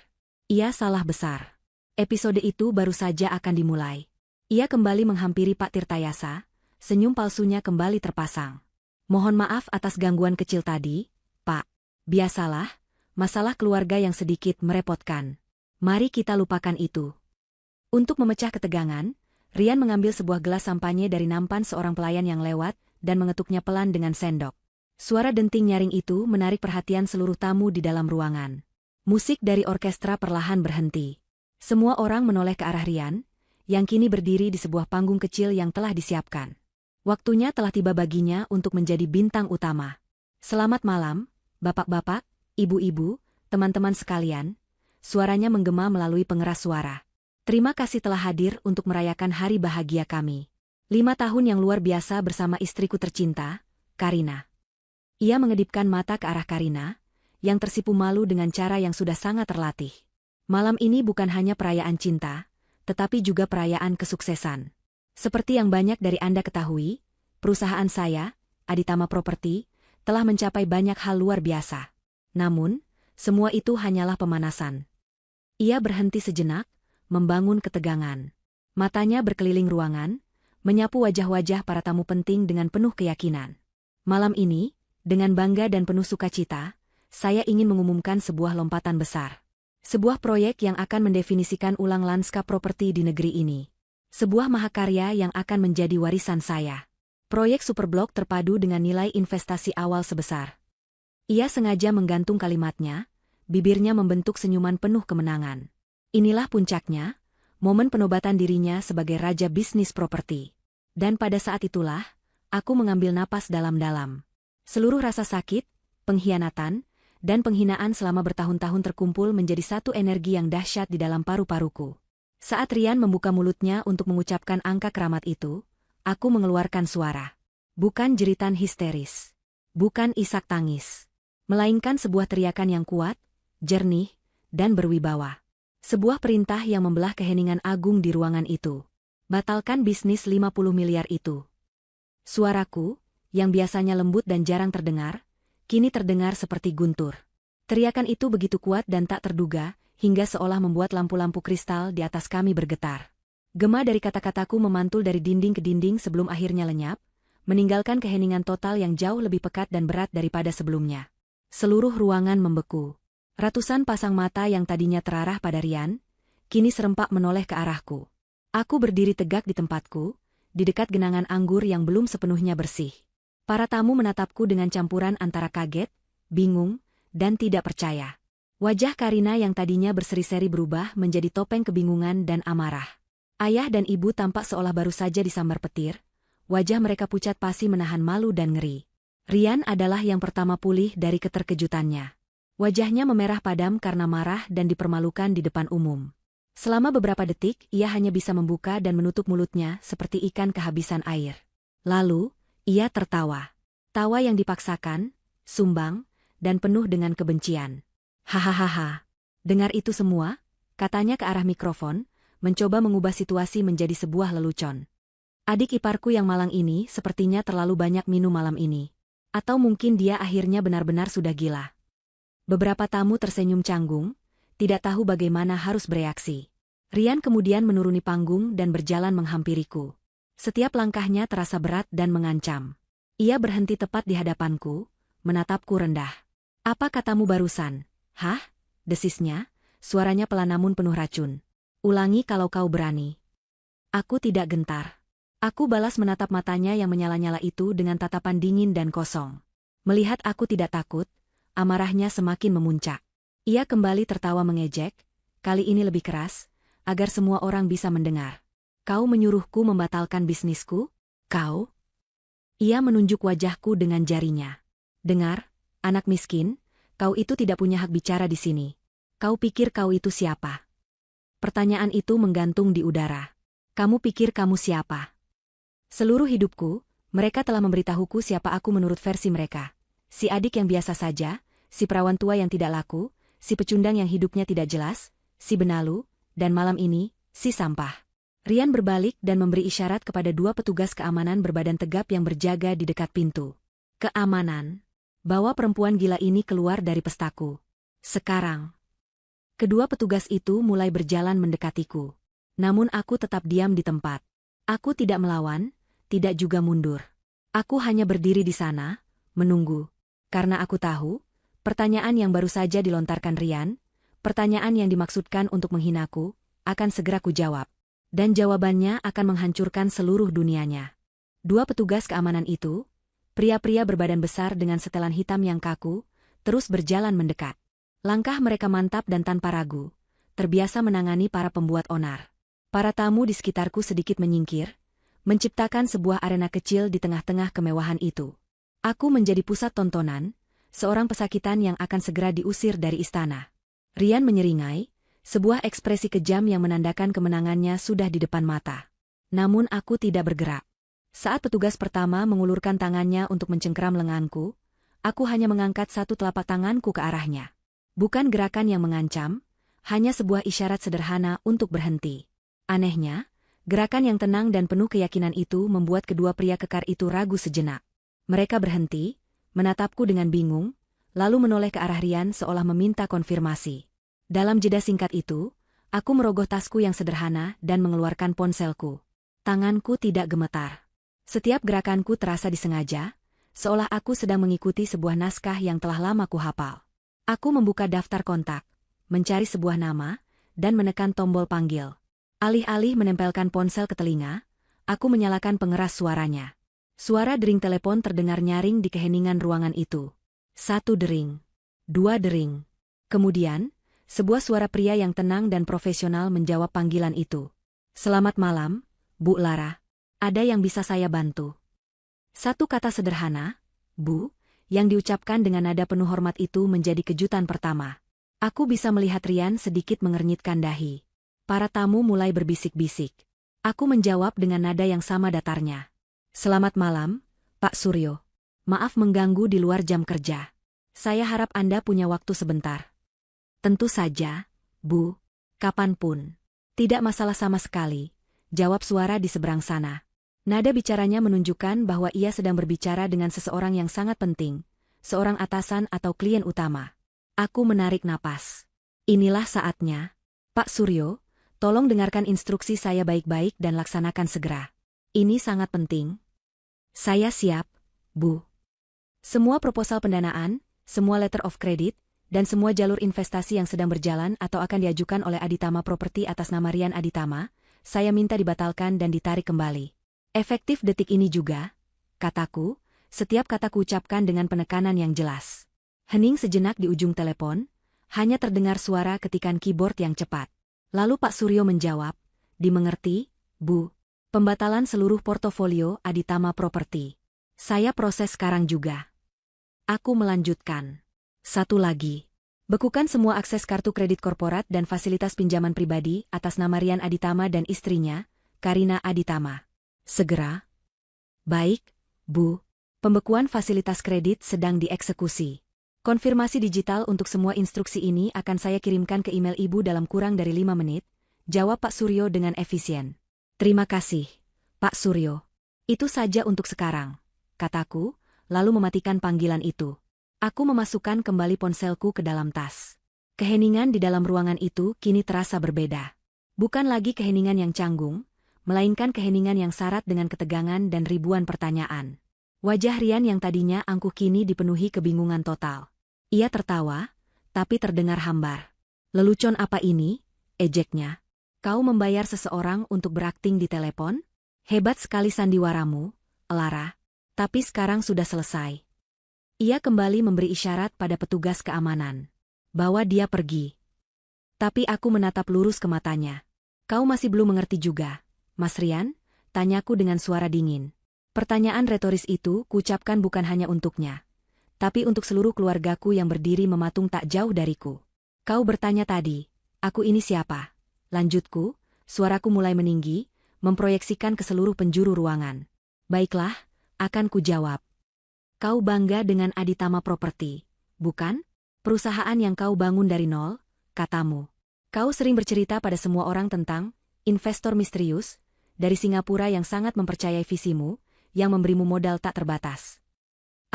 Ia salah besar. Episode itu baru saja akan dimulai. Ia kembali menghampiri Pak Tirtayasa, senyum palsunya kembali terpasang. Mohon maaf atas gangguan kecil tadi, Pak. Biasalah, masalah keluarga yang sedikit merepotkan. Mari kita lupakan itu. Untuk memecah ketegangan, Rian mengambil sebuah gelas sampanye dari nampan seorang pelayan yang lewat dan mengetuknya pelan dengan sendok. Suara denting nyaring itu menarik perhatian seluruh tamu di dalam ruangan. Musik dari orkestra perlahan berhenti. Semua orang menoleh ke arah Rian, yang kini berdiri di sebuah panggung kecil yang telah disiapkan. Waktunya telah tiba baginya untuk menjadi bintang utama. Selamat malam, bapak-bapak, ibu-ibu, teman-teman sekalian. Suaranya menggema melalui pengeras suara. Terima kasih telah hadir untuk merayakan hari bahagia kami. 5 tahun yang luar biasa bersama istriku tercinta, Karina. Ia mengedipkan mata ke arah Karina, yang tersipu malu dengan cara yang sudah sangat terlatih. Malam ini bukan hanya perayaan cinta, tetapi juga perayaan kesuksesan. Seperti yang banyak dari Anda ketahui, perusahaan saya, Aditama Property, telah mencapai banyak hal luar biasa. Namun, semua itu hanyalah pemanasan. Ia berhenti sejenak, membangun ketegangan. Matanya berkeliling ruangan, menyapu wajah-wajah para tamu penting dengan penuh keyakinan. Malam ini, dengan bangga dan penuh sukacita, saya ingin mengumumkan sebuah lompatan besar. Sebuah proyek yang akan mendefinisikan ulang lanskap properti di negeri ini. Sebuah mahakarya yang akan menjadi warisan saya. Proyek Superblok terpadu dengan nilai investasi awal sebesar. Ia sengaja menggantung kalimatnya, bibirnya membentuk senyuman penuh kemenangan. Inilah puncaknya, momen penobatan dirinya sebagai raja bisnis properti. Dan pada saat itulah, aku mengambil napas dalam-dalam. Seluruh rasa sakit, pengkhianatan, dan penghinaan selama bertahun-tahun terkumpul menjadi satu energi yang dahsyat di dalam paru-paruku. Saat Rian membuka mulutnya untuk mengucapkan angka keramat itu, aku mengeluarkan suara. Bukan jeritan histeris. Bukan isak tangis. Melainkan sebuah teriakan yang kuat, jernih, dan berwibawa. Sebuah perintah yang membelah keheningan agung di ruangan itu. Batalkan bisnis 50 miliar itu. Suaraku, yang biasanya lembut dan jarang terdengar, kini terdengar seperti guntur. Teriakan itu begitu kuat dan tak terduga, hingga seolah membuat lampu-lampu kristal di atas kami bergetar. Gema dari kata-kataku memantul dari dinding ke dinding sebelum akhirnya lenyap, meninggalkan keheningan total yang jauh lebih pekat dan berat daripada sebelumnya. Seluruh ruangan membeku. Ratusan pasang mata yang tadinya terarah pada Rian, kini serempak menoleh ke arahku. Aku berdiri tegak di tempatku, di dekat genangan anggur yang belum sepenuhnya bersih. Para tamu menatapku dengan campuran antara kaget, bingung, dan tidak percaya. Wajah Karina yang tadinya berseri-seri berubah menjadi topeng kebingungan dan amarah. Ayah dan ibu tampak seolah baru saja disambar petir, wajah mereka pucat pasi menahan malu dan ngeri. Rian adalah yang pertama pulih dari keterkejutannya. Wajahnya memerah padam karena marah dan dipermalukan di depan umum. Selama beberapa detik, ia hanya bisa membuka dan menutup mulutnya seperti ikan kehabisan air. Lalu, ia tertawa. Tawa yang dipaksakan, sumbang, dan penuh dengan kebencian. Hahaha. Dengar itu semua, katanya ke arah mikrofon, mencoba mengubah situasi menjadi sebuah lelucon. Adik iparku yang malang ini sepertinya terlalu banyak minum malam ini. Atau mungkin dia akhirnya benar-benar sudah gila. Beberapa tamu tersenyum canggung, tidak tahu bagaimana harus bereaksi. Rian kemudian menuruni panggung dan berjalan menghampiriku. Setiap langkahnya terasa berat dan mengancam. Ia berhenti tepat di hadapanku, menatapku rendah. Apa katamu barusan? Hah? Desisnya, suaranya pelan namun penuh racun. Ulangi kalau kau berani. Aku tidak gentar. Aku balas menatap matanya yang menyala-nyala itu dengan tatapan dingin dan kosong. Melihat aku tidak takut, amarahnya semakin memuncak. Ia kembali tertawa mengejek, kali ini lebih keras, agar semua orang bisa mendengar. Kau menyuruhku membatalkan bisnisku? Kau? Ia menunjuk wajahku dengan jarinya. Dengar, anak miskin, kau itu tidak punya hak bicara di sini. Kau pikir kau itu siapa? Pertanyaan itu menggantung di udara. Kamu pikir kamu siapa? Seluruh hidupku, mereka telah memberitahuku siapa aku menurut versi mereka. Si adik yang biasa saja, si perawan tua yang tidak laku, si pecundang yang hidupnya tidak jelas, si benalu, dan malam ini, si sampah. Rian berbalik dan memberi isyarat kepada dua petugas keamanan berbadan tegap yang berjaga di dekat pintu. Keamanan. Bawa perempuan gila ini keluar dari pestaku. Sekarang. Kedua petugas itu mulai berjalan mendekatiku. Namun aku tetap diam di tempat. Aku tidak melawan, tidak juga mundur. Aku hanya berdiri di sana, menunggu. Karena aku tahu, pertanyaan yang baru saja dilontarkan Rian, pertanyaan yang dimaksudkan untuk menghinaku, akan segera kujawab. Dan jawabannya akan menghancurkan seluruh dunianya. Dua petugas keamanan itu, pria-pria berbadan besar dengan setelan hitam yang kaku, terus berjalan mendekat. Langkah mereka mantap dan tanpa ragu, terbiasa menangani para pembuat onar. Para tamu di sekitarku sedikit menyingkir, menciptakan sebuah arena kecil di tengah-tengah kemewahan itu. Aku menjadi pusat tontonan, seorang pesakitan yang akan segera diusir dari istana. Rian menyeringai, sebuah ekspresi kejam yang menandakan kemenangannya sudah di depan mata. Namun aku tidak bergerak. Saat petugas pertama mengulurkan tangannya untuk mencengkeram lenganku, aku hanya mengangkat satu telapak tanganku ke arahnya. Bukan gerakan yang mengancam, hanya sebuah isyarat sederhana untuk berhenti. Anehnya, gerakan yang tenang dan penuh keyakinan itu membuat kedua pria kekar itu ragu sejenak. Mereka berhenti, menatapku dengan bingung, lalu menoleh ke arah Rian seolah meminta konfirmasi. Dalam jeda singkat itu, aku merogoh tasku yang sederhana dan mengeluarkan ponselku. Tanganku tidak gemetar. Setiap gerakanku terasa disengaja, seolah aku sedang mengikuti sebuah naskah yang telah lama kuhafal. Aku membuka daftar kontak, mencari sebuah nama, dan menekan tombol panggil. Alih-alih menempelkan ponsel ke telinga, aku menyalakan pengeras suaranya. Suara dering telepon terdengar nyaring di keheningan ruangan itu. 1 dering. 2 dering. Kemudian, sebuah suara pria yang tenang dan profesional menjawab panggilan itu. Selamat malam, Bu Lara. Ada yang bisa saya bantu? Satu kata sederhana, Bu, yang diucapkan dengan nada penuh hormat itu menjadi kejutan pertama. Aku bisa melihat Rian sedikit mengernyitkan dahi. Para tamu mulai berbisik-bisik. Aku menjawab dengan nada yang sama datarnya. Selamat malam, Pak Suryo. Maaf mengganggu di luar jam kerja. Saya harap Anda punya waktu sebentar. Tentu saja, Bu. Kapanpun. Tidak masalah sama sekali, jawab suara di seberang sana. Nada bicaranya menunjukkan bahwa ia sedang berbicara dengan seseorang yang sangat penting, seorang atasan atau klien utama. Aku menarik napas. Inilah saatnya. Pak Suryo, tolong dengarkan instruksi saya baik-baik dan laksanakan segera. Ini sangat penting. Saya siap, Bu. Semua proposal pendanaan, semua letter of credit, dan semua jalur investasi yang sedang berjalan atau akan diajukan oleh Aditama Property atas nama Rian Aditama, saya minta dibatalkan dan ditarik kembali. Efektif detik ini juga, kataku, setiap kata kuucapkan dengan penekanan yang jelas. Hening sejenak di ujung telepon, hanya terdengar suara ketikan keyboard yang cepat. Lalu Pak Suryo menjawab, dimengerti, Bu. Pembatalan seluruh portofolio Aditama Property. Saya proses sekarang juga. Aku melanjutkan. Satu lagi. Bekukan semua akses kartu kredit korporat dan fasilitas pinjaman pribadi atas nama Rian Aditama dan istrinya, Karina Aditama. Segera. Baik, Bu. Pembekuan fasilitas kredit sedang dieksekusi. Konfirmasi digital untuk semua instruksi ini akan saya kirimkan ke email Ibu dalam kurang dari 5 menit, jawab Pak Suryo dengan efisien. Terima kasih, Pak Suryo. Itu saja untuk sekarang, kataku, lalu mematikan panggilan itu. Aku memasukkan kembali ponselku ke dalam tas. Keheningan di dalam ruangan itu kini terasa berbeda. Bukan lagi keheningan yang canggung, melainkan keheningan yang syarat dengan ketegangan dan ribuan pertanyaan. Wajah Rian yang tadinya angkuh kini dipenuhi kebingungan total. Ia tertawa, tapi terdengar hambar. Lelucon apa ini? Ejeknya. Kau membayar seseorang untuk berakting di telepon? Hebat sekali sandiwaramu, Lara. Tapi sekarang sudah selesai. Ia kembali memberi isyarat pada petugas keamanan. Bahwa dia pergi. Tapi aku menatap lurus ke matanya. Kau masih belum mengerti juga, Mas Rian? Tanyaku dengan suara dingin. Pertanyaan retoris itu kuucapkan bukan hanya untuknya, tapi untuk seluruh keluargaku yang berdiri mematung tak jauh dariku. Kau bertanya tadi, aku ini siapa? Lanjutku, suaraku mulai meninggi, memproyeksikan ke seluruh penjuru ruangan. Baiklah, akan kujawab. Kau bangga dengan Aditama Property, bukan? Perusahaan yang kau bangun dari nol, katamu. Kau sering bercerita pada semua orang tentang investor misterius dari Singapura yang sangat mempercayai visimu, yang memberimu modal tak terbatas.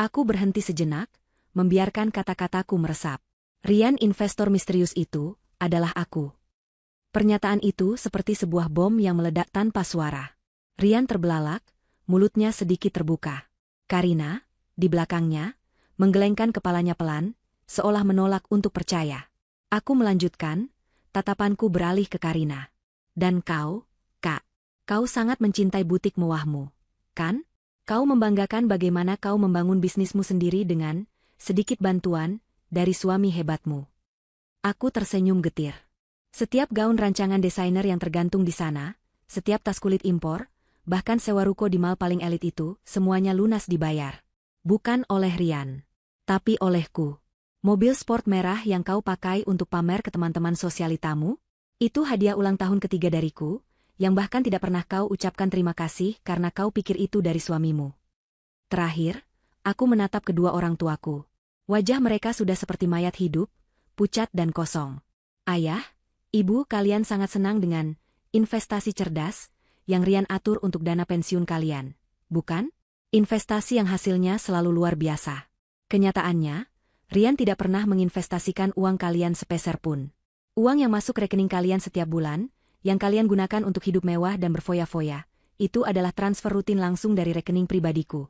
Aku berhenti sejenak, membiarkan kata-kataku meresap. Rian, investor misterius itu adalah aku. Pernyataan itu seperti sebuah bom yang meledak tanpa suara. Rian terbelalak, mulutnya sedikit terbuka. Karina, di belakangnya, menggelengkan kepalanya pelan, seolah menolak untuk percaya. Aku melanjutkan, tatapanku beralih ke Karina. Dan kau, Kak, kau sangat mencintai butik mewahmu, kan? Kau membanggakan bagaimana kau membangun bisnismu sendiri dengan sedikit bantuan dari suami hebatmu. Aku tersenyum getir. Setiap gaun rancangan desainer yang tergantung di sana, setiap tas kulit impor, bahkan sewa ruko di mall paling elit itu, semuanya lunas dibayar. Bukan oleh Rian, tapi olehku. Mobil sport merah yang kau pakai untuk pamer ke teman-teman sosialitamu, itu hadiah ulang tahun ketiga dariku, yang bahkan tidak pernah kau ucapkan terima kasih karena kau pikir itu dari suamimu. Terakhir, aku menatap kedua orang tuaku. Wajah mereka sudah seperti mayat hidup, pucat dan kosong. Ayah, ibu, kalian sangat senang dengan investasi cerdas yang Rian atur untuk dana pensiun kalian, bukan? Investasi yang hasilnya selalu luar biasa. Kenyataannya, Rian tidak pernah menginvestasikan uang kalian sepeser pun. Uang yang masuk rekening kalian setiap bulan, yang kalian gunakan untuk hidup mewah dan berfoya-foya, itu adalah transfer rutin langsung dari rekening pribadiku.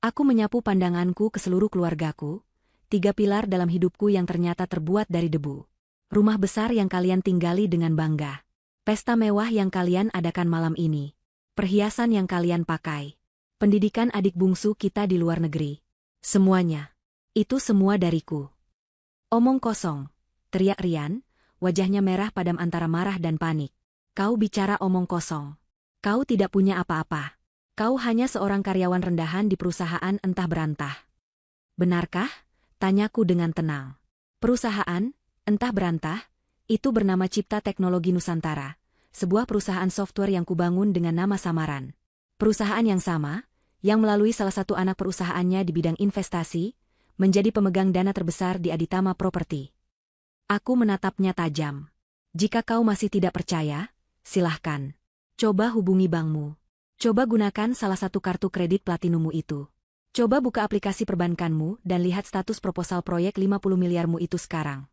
Aku menyapu pandanganku ke seluruh keluargaku, 3 pilar dalam hidupku yang ternyata terbuat dari debu. Rumah besar yang kalian tinggali dengan bangga. Pesta mewah yang kalian adakan malam ini. Perhiasan yang kalian pakai. Pendidikan adik bungsu kita di luar negeri. Semuanya. Itu semua dariku. Omong kosong, teriak Rian, wajahnya merah padam antara marah dan panik. Kau bicara omong kosong. Kau tidak punya apa-apa. Kau hanya seorang karyawan rendahan di perusahaan entah berantah. Benarkah? Tanyaku dengan tenang. Perusahaan, entah berantah, itu bernama Cipta Teknologi Nusantara, sebuah perusahaan software yang kubangun dengan nama samaran. Perusahaan yang sama, yang melalui salah satu anak perusahaannya di bidang investasi, menjadi pemegang dana terbesar di Aditama Property. Aku menatapnya tajam. Jika kau masih tidak percaya, silahkan. Coba hubungi bankmu. Coba gunakan salah satu kartu kredit platinummu itu. Coba buka aplikasi perbankanmu dan lihat status proposal proyek 50 miliarmu itu sekarang.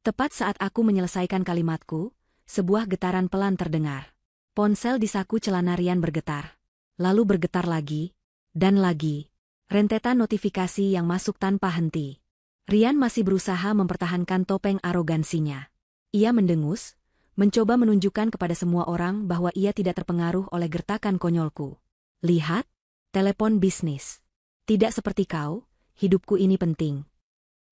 Tepat saat aku menyelesaikan kalimatku, sebuah getaran pelan terdengar. Ponsel di saku celana Rian bergetar. Lalu bergetar lagi, dan lagi. Rentetan notifikasi yang masuk tanpa henti. Rian masih berusaha mempertahankan topeng arogansinya. Ia mendengus, mencoba menunjukkan kepada semua orang bahwa ia tidak terpengaruh oleh gertakan konyolku. Lihat, telepon bisnis. Tidak seperti kau, hidupku ini penting.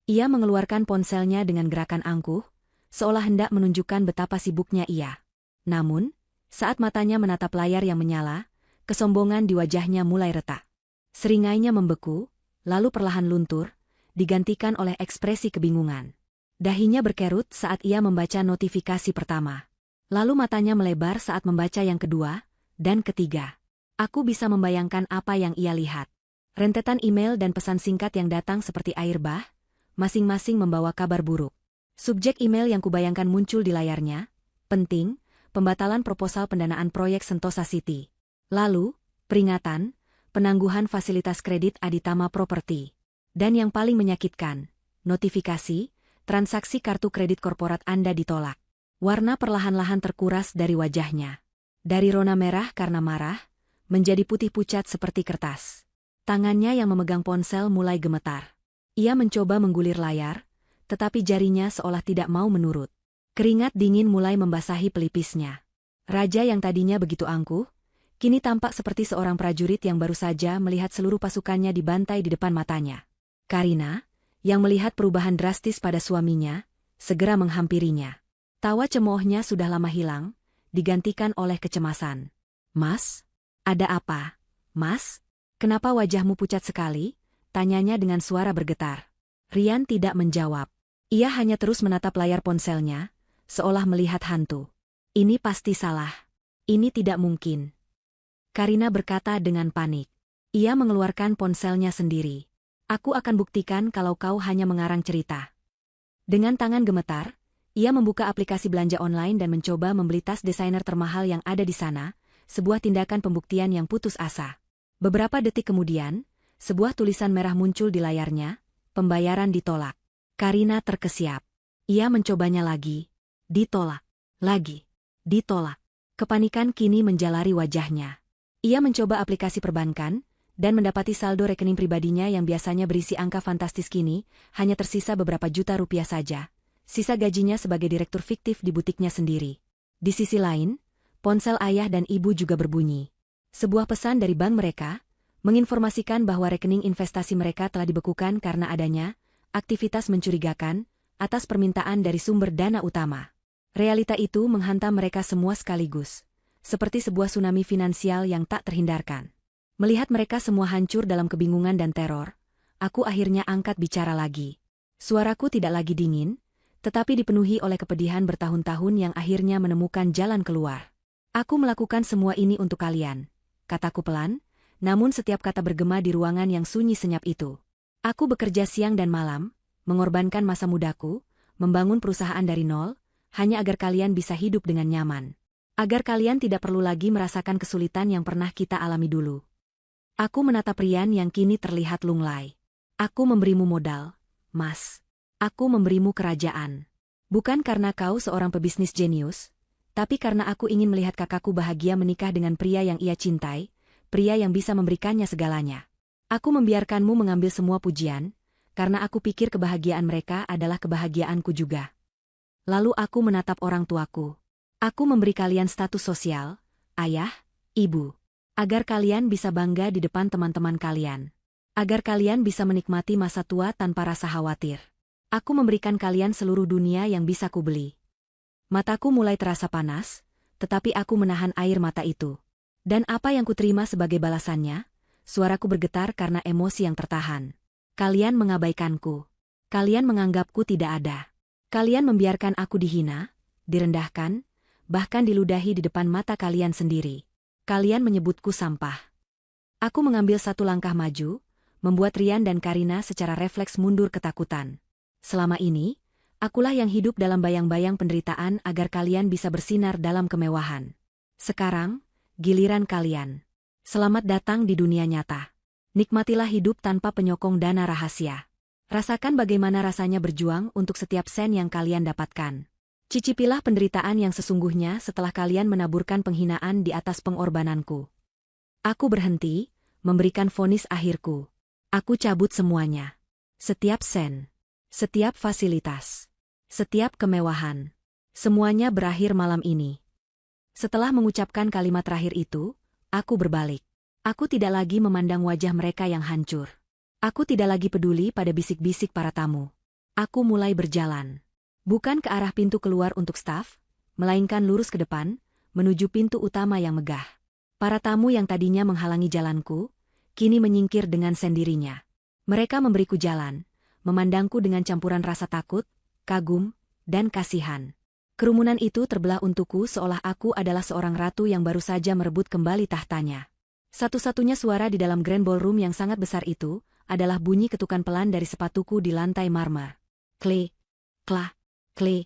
Ia mengeluarkan ponselnya dengan gerakan angkuh, seolah hendak menunjukkan betapa sibuknya ia. Namun, saat matanya menatap layar yang menyala, kesombongan di wajahnya mulai retak. Seringainya membeku, lalu perlahan luntur, digantikan oleh ekspresi kebingungan. Dahinya berkerut saat ia membaca notifikasi pertama. Lalu matanya melebar saat membaca yang kedua dan ketiga. Aku bisa membayangkan apa yang ia lihat. Rentetan email dan pesan singkat yang datang seperti air bah, masing-masing membawa kabar buruk. Subjek email yang kubayangkan muncul di layarnya, penting, pembatalan proposal pendanaan proyek Sentosa City. Lalu, peringatan, penangguhan fasilitas kredit Aditama Property. Dan yang paling menyakitkan, notifikasi, transaksi kartu kredit korporat Anda ditolak. Warna perlahan-lahan terkuras dari wajahnya. Dari rona merah karena marah, menjadi putih pucat seperti kertas. Tangannya yang memegang ponsel mulai gemetar. Ia mencoba menggulir layar, tetapi jarinya seolah tidak mau menurut. Keringat dingin mulai membasahi pelipisnya. Raja yang tadinya begitu angkuh, kini tampak seperti seorang prajurit yang baru saja melihat seluruh pasukannya dibantai di depan matanya. Karina, yang melihat perubahan drastis pada suaminya, segera menghampirinya. Tawa cemoohnya sudah lama hilang, digantikan oleh kecemasan. Mas? Ada apa? Mas? Kenapa wajahmu pucat sekali? Tanyanya dengan suara bergetar. Rian tidak menjawab. Ia hanya terus menatap layar ponselnya, seolah melihat hantu. Ini pasti salah. Ini tidak mungkin. Karina berkata dengan panik. Ia mengeluarkan ponselnya sendiri. Aku akan buktikan kalau kau hanya mengarang cerita. Dengan tangan gemetar, ia membuka aplikasi belanja online dan mencoba membeli tas desainer termahal yang ada di sana, sebuah tindakan pembuktian yang putus asa. Beberapa detik kemudian, sebuah tulisan merah muncul di layarnya, pembayaran ditolak. Karina terkesiap. Ia mencobanya lagi. Ditolak. Lagi. Ditolak. Kepanikan kini menjalari wajahnya. Ia mencoba aplikasi perbankan, dan mendapati saldo rekening pribadinya yang biasanya berisi angka fantastis kini, hanya tersisa beberapa juta rupiah saja. Sisa gajinya sebagai direktur fiktif di butiknya sendiri. Di sisi lain, ponsel ayah dan ibu juga berbunyi. Sebuah pesan dari bank mereka, menginformasikan bahwa rekening investasi mereka telah dibekukan karena adanya aktivitas mencurigakan atas permintaan dari sumber dana utama. Realita itu menghantam mereka semua sekaligus, seperti sebuah tsunami finansial yang tak terhindarkan. Melihat mereka semua hancur dalam kebingungan dan teror, aku akhirnya angkat bicara lagi. Suaraku tidak lagi dingin, tetapi dipenuhi oleh kepedihan bertahun-tahun yang akhirnya menemukan jalan keluar. Aku melakukan semua ini untuk kalian, kataku pelan, namun setiap kata bergema di ruangan yang sunyi senyap itu. Aku bekerja siang dan malam, mengorbankan masa mudaku, membangun perusahaan dari nol, hanya agar kalian bisa hidup dengan nyaman. Agar kalian tidak perlu lagi merasakan kesulitan yang pernah kita alami dulu. Aku menatap Rian yang kini terlihat lunglai. Aku memberimu modal, Mas. Aku memberimu kerajaan. Bukan karena kau seorang pebisnis jenius, tapi karena aku ingin melihat kakakku bahagia menikah dengan pria yang ia cintai, pria yang bisa memberikannya segalanya. Aku membiarkanmu mengambil semua pujian, karena aku pikir kebahagiaan mereka adalah kebahagiaanku juga. Lalu aku menatap orang tuaku. Aku memberi kalian status sosial, ayah, ibu. Agar kalian bisa bangga di depan teman-teman kalian. Agar kalian bisa menikmati masa tua tanpa rasa khawatir. Aku memberikan kalian seluruh dunia yang bisa kubeli. Mataku mulai terasa panas, tetapi aku menahan air mata itu. Dan apa yang kuterima sebagai balasannya? Suaraku bergetar karena emosi yang tertahan. Kalian mengabaikanku. Kalian menganggapku tidak ada. Kalian membiarkan aku dihina, direndahkan, bahkan diludahi di depan mata kalian sendiri. Kalian menyebutku sampah. Aku mengambil satu langkah maju, membuat Rian dan Karina secara refleks mundur ketakutan. Selama ini, akulah yang hidup dalam bayang-bayang penderitaan agar kalian bisa bersinar dalam kemewahan. Sekarang, giliran kalian. Selamat datang di dunia nyata. Nikmatilah hidup tanpa penyokong dana rahasia. Rasakan bagaimana rasanya berjuang untuk setiap sen yang kalian dapatkan. Cicipilah penderitaan yang sesungguhnya setelah kalian menaburkan penghinaan di atas pengorbananku. Aku berhenti, memberikan vonis akhirku. Aku cabut semuanya. Setiap sen. Setiap fasilitas. Setiap kemewahan. Semuanya berakhir malam ini. Setelah mengucapkan kalimat terakhir itu, aku berbalik. Aku tidak lagi memandang wajah mereka yang hancur. Aku tidak lagi peduli pada bisik-bisik para tamu. Aku mulai berjalan. Bukan ke arah pintu keluar untuk staf, melainkan lurus ke depan, menuju pintu utama yang megah. Para tamu yang tadinya menghalangi jalanku, kini menyingkir dengan sendirinya. Mereka memberiku jalan, memandangku dengan campuran rasa takut, kagum, dan kasihan. Kerumunan itu terbelah untukku seolah aku adalah seorang ratu yang baru saja merebut kembali tahtanya. Satu-satunya suara di dalam grand ballroom yang sangat besar itu, adalah bunyi ketukan pelan dari sepatuku di lantai marmer. Klik, klah. Klik,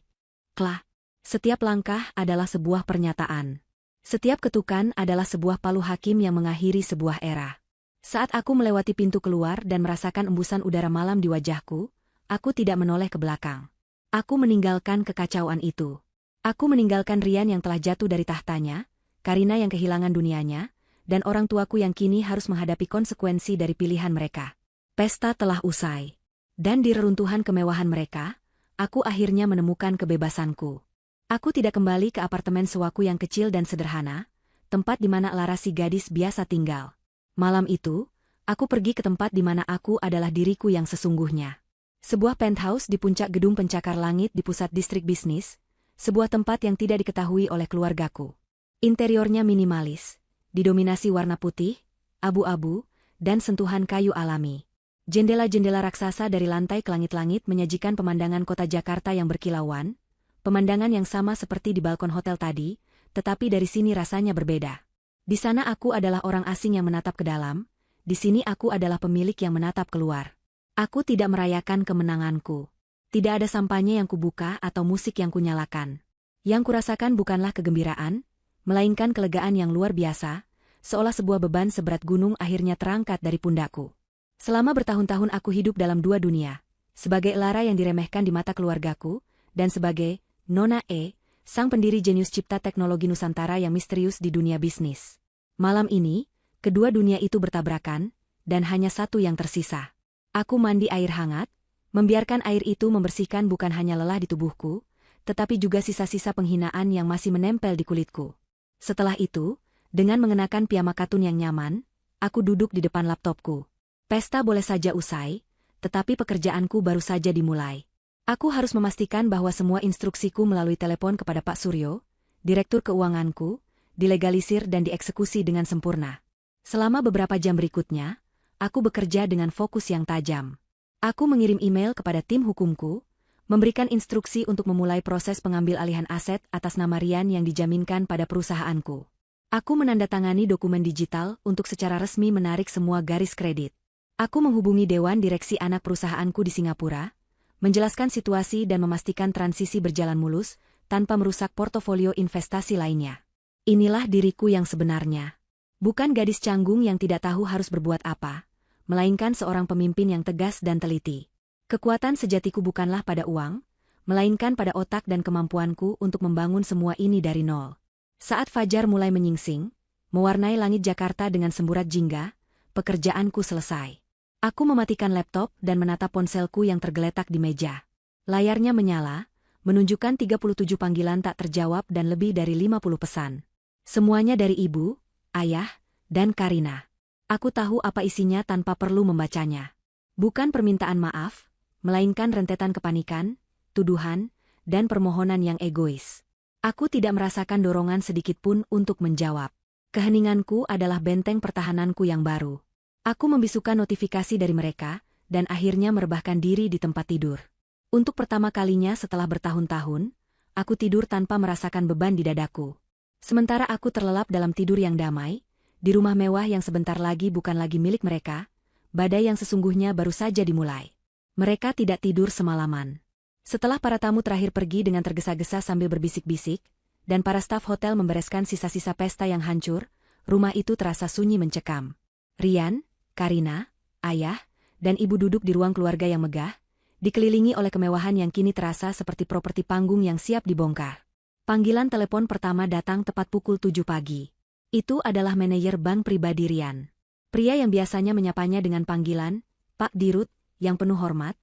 klah. Setiap langkah adalah sebuah pernyataan. Setiap ketukan adalah sebuah palu hakim yang mengakhiri sebuah era. Saat aku melewati pintu keluar dan merasakan embusan udara malam di wajahku, aku tidak menoleh ke belakang. Aku meninggalkan kekacauan itu. Aku meninggalkan Rian yang telah jatuh dari tahtanya, Karina yang kehilangan dunianya, dan orang tuaku yang kini harus menghadapi konsekuensi dari pilihan mereka. Pesta telah usai. Dan di reruntuhan kemewahan mereka, aku akhirnya menemukan kebebasanku. Aku tidak kembali ke apartemen sewaku yang kecil dan sederhana, tempat di mana Lara si gadis biasa tinggal. Malam itu, aku pergi ke tempat di mana aku adalah diriku yang sesungguhnya. Sebuah penthouse di puncak gedung pencakar langit di pusat distrik bisnis, sebuah tempat yang tidak diketahui oleh keluargaku. Interiornya minimalis, didominasi warna putih, abu-abu, dan sentuhan kayu alami. Jendela-jendela raksasa dari lantai ke langit-langit menyajikan pemandangan kota Jakarta yang berkilauan, pemandangan yang sama seperti di balkon hotel tadi, tetapi dari sini rasanya berbeda. Di sana aku adalah orang asing yang menatap ke dalam, di sini aku adalah pemilik yang menatap keluar. Aku tidak merayakan kemenanganku. Tidak ada sampahnya yang kubuka atau musik yang kunyalakan. Yang kurasakan bukanlah kegembiraan, melainkan kelegaan yang luar biasa, seolah sebuah beban seberat gunung akhirnya terangkat dari pundakku. Selama bertahun-tahun aku hidup dalam dua dunia, sebagai Lara yang diremehkan di mata keluargaku, dan sebagai Nona E, sang pendiri jenius cipta teknologi Nusantara yang misterius di dunia bisnis. Malam ini, kedua dunia itu bertabrakan, dan hanya satu yang tersisa. Aku mandi air hangat, membiarkan air itu membersihkan bukan hanya lelah di tubuhku, tetapi juga sisa-sisa penghinaan yang masih menempel di kulitku. Setelah itu, dengan mengenakan piyama katun yang nyaman, aku duduk di depan laptopku. Pesta boleh saja usai, tetapi pekerjaanku baru saja dimulai. Aku harus memastikan bahwa semua instruksiku melalui telepon kepada Pak Suryo, Direktur Keuanganku, dilegalisir dan dieksekusi dengan sempurna. Selama beberapa jam berikutnya, aku bekerja dengan fokus yang tajam. Aku mengirim email kepada tim hukumku, memberikan instruksi untuk memulai proses pengambil alihan aset atas nama Rian yang dijaminkan pada perusahaanku. Aku menandatangani dokumen digital untuk secara resmi menarik semua garis kredit. Aku menghubungi Dewan Direksi anak perusahaanku di Singapura, menjelaskan situasi dan memastikan transisi berjalan mulus, tanpa merusak portofolio investasi lainnya. Inilah diriku yang sebenarnya. Bukan gadis canggung yang tidak tahu harus berbuat apa, melainkan seorang pemimpin yang tegas dan teliti. Kekuatan sejatiku bukanlah pada uang, melainkan pada otak dan kemampuanku untuk membangun semua ini dari nol. Saat fajar mulai menyingsing, mewarnai langit Jakarta dengan semburat jingga, pekerjaanku selesai. Aku mematikan laptop dan menatap ponselku yang tergeletak di meja. Layarnya menyala, menunjukkan 37 panggilan tak terjawab dan lebih dari 50 pesan. Semuanya dari ibu, ayah, dan Karina. Aku tahu apa isinya tanpa perlu membacanya. Bukan permintaan maaf, melainkan rentetan kepanikan, tuduhan, dan permohonan yang egois. Aku tidak merasakan dorongan sedikitpun untuk menjawab. Keheninganku adalah benteng pertahananku yang baru. Aku membisukan notifikasi dari mereka, dan akhirnya merebahkan diri di tempat tidur. Untuk pertama kalinya setelah bertahun-tahun, aku tidur tanpa merasakan beban di dadaku. Sementara aku terlelap dalam tidur yang damai, di rumah mewah yang sebentar lagi bukan lagi milik mereka, badai yang sesungguhnya baru saja dimulai. Mereka tidak tidur semalaman. Setelah para tamu terakhir pergi dengan tergesa-gesa sambil berbisik-bisik, dan para staf hotel membereskan sisa-sisa pesta yang hancur, rumah itu terasa sunyi mencekam. Rian, Karina, ayah, dan ibu duduk di ruang keluarga yang megah, dikelilingi oleh kemewahan yang kini terasa seperti properti panggung yang siap dibongkar. Panggilan telepon pertama datang tepat pukul 7 pagi. Itu adalah manajer bank pribadi Rian. Pria yang biasanya menyapanya dengan panggilan, Pak Dirut, yang penuh hormat,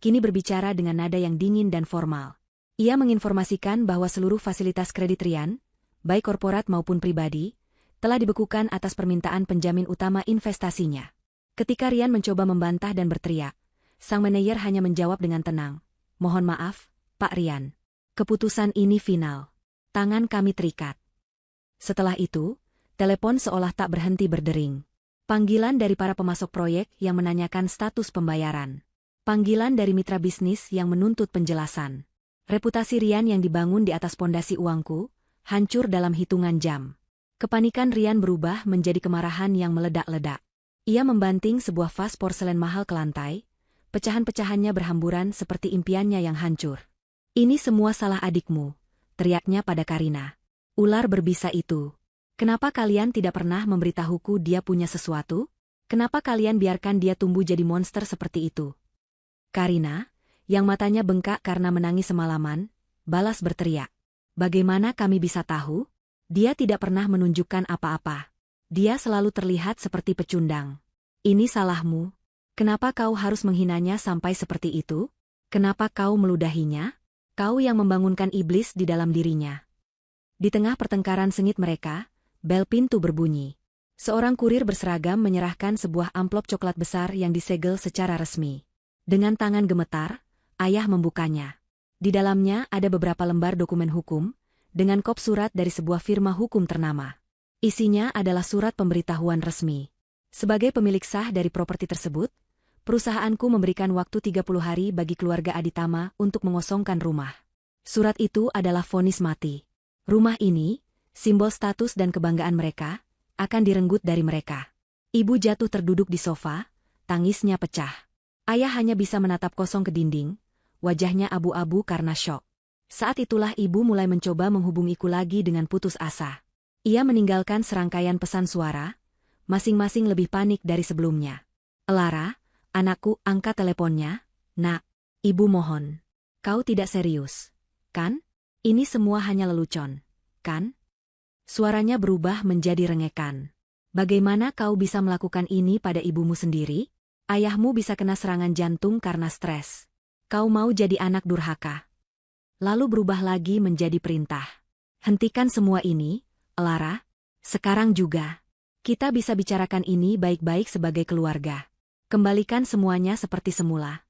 kini berbicara dengan nada yang dingin dan formal. Ia menginformasikan bahwa seluruh fasilitas kredit Rian, baik korporat maupun pribadi, telah dibekukan atas permintaan penjamin utama investasinya. Ketika Rian mencoba membantah dan berteriak, sang manajer hanya menjawab dengan tenang, "Mohon maaf, Pak Rian. Keputusan ini final. Tangan kami terikat." Setelah itu, telepon seolah tak berhenti berdering. Panggilan dari para pemasok proyek yang menanyakan status pembayaran. Panggilan dari mitra bisnis yang menuntut penjelasan. Reputasi Rian yang dibangun di atas pondasi uangku, hancur dalam hitungan jam. Kepanikan Rian berubah menjadi kemarahan yang meledak-ledak. Ia membanting sebuah vas porselen mahal ke lantai, pecahan-pecahannya berhamburan seperti impiannya yang hancur. "Ini semua salah adikmu," teriaknya pada Karina. "Ular berbisa itu. Kenapa kalian tidak pernah memberitahuku dia punya sesuatu? Kenapa kalian biarkan dia tumbuh jadi monster seperti itu?" Karina, yang matanya bengkak karena menangis semalaman, balas berteriak. "Bagaimana kami bisa tahu? Dia tidak pernah menunjukkan apa-apa. Dia selalu terlihat seperti pecundang. Ini salahmu. Kenapa kau harus menghinanya sampai seperti itu? Kenapa kau meludahinya? Kau yang membangunkan iblis di dalam dirinya." Di tengah pertengkaran sengit mereka, bel pintu berbunyi. Seorang kurir berseragam menyerahkan sebuah amplop coklat besar yang disegel secara resmi. Dengan tangan gemetar, ayah membukanya. Di dalamnya ada beberapa lembar dokumen hukum, dengan kop surat dari sebuah firma hukum ternama. Isinya adalah surat pemberitahuan resmi. Sebagai pemilik sah dari properti tersebut, perusahaanku memberikan waktu 30 hari bagi keluarga Aditama untuk mengosongkan rumah. Surat itu adalah vonis mati. Rumah ini, simbol status dan kebanggaan mereka, akan direnggut dari mereka. Ibu jatuh terduduk di sofa, tangisnya pecah. Ayah hanya bisa menatap kosong ke dinding, wajahnya abu-abu karena syok. Saat itulah ibu mulai mencoba menghubungiku lagi dengan putus asa. Ia meninggalkan serangkaian pesan suara, masing-masing lebih panik dari sebelumnya. "Elara, anakku, angkat teleponnya, nak. Ibu mohon. Kau tidak serius, kan? Ini semua hanya lelucon, kan?" Suaranya berubah menjadi rengekan. "Bagaimana kau bisa melakukan ini pada ibumu sendiri? Ayahmu bisa kena serangan jantung karena stres. Kau mau jadi anak durhaka." Lalu berubah lagi menjadi perintah. "Hentikan semua ini, Elara. Sekarang juga. Kita bisa bicarakan ini baik-baik sebagai keluarga. Kembalikan semuanya seperti semula."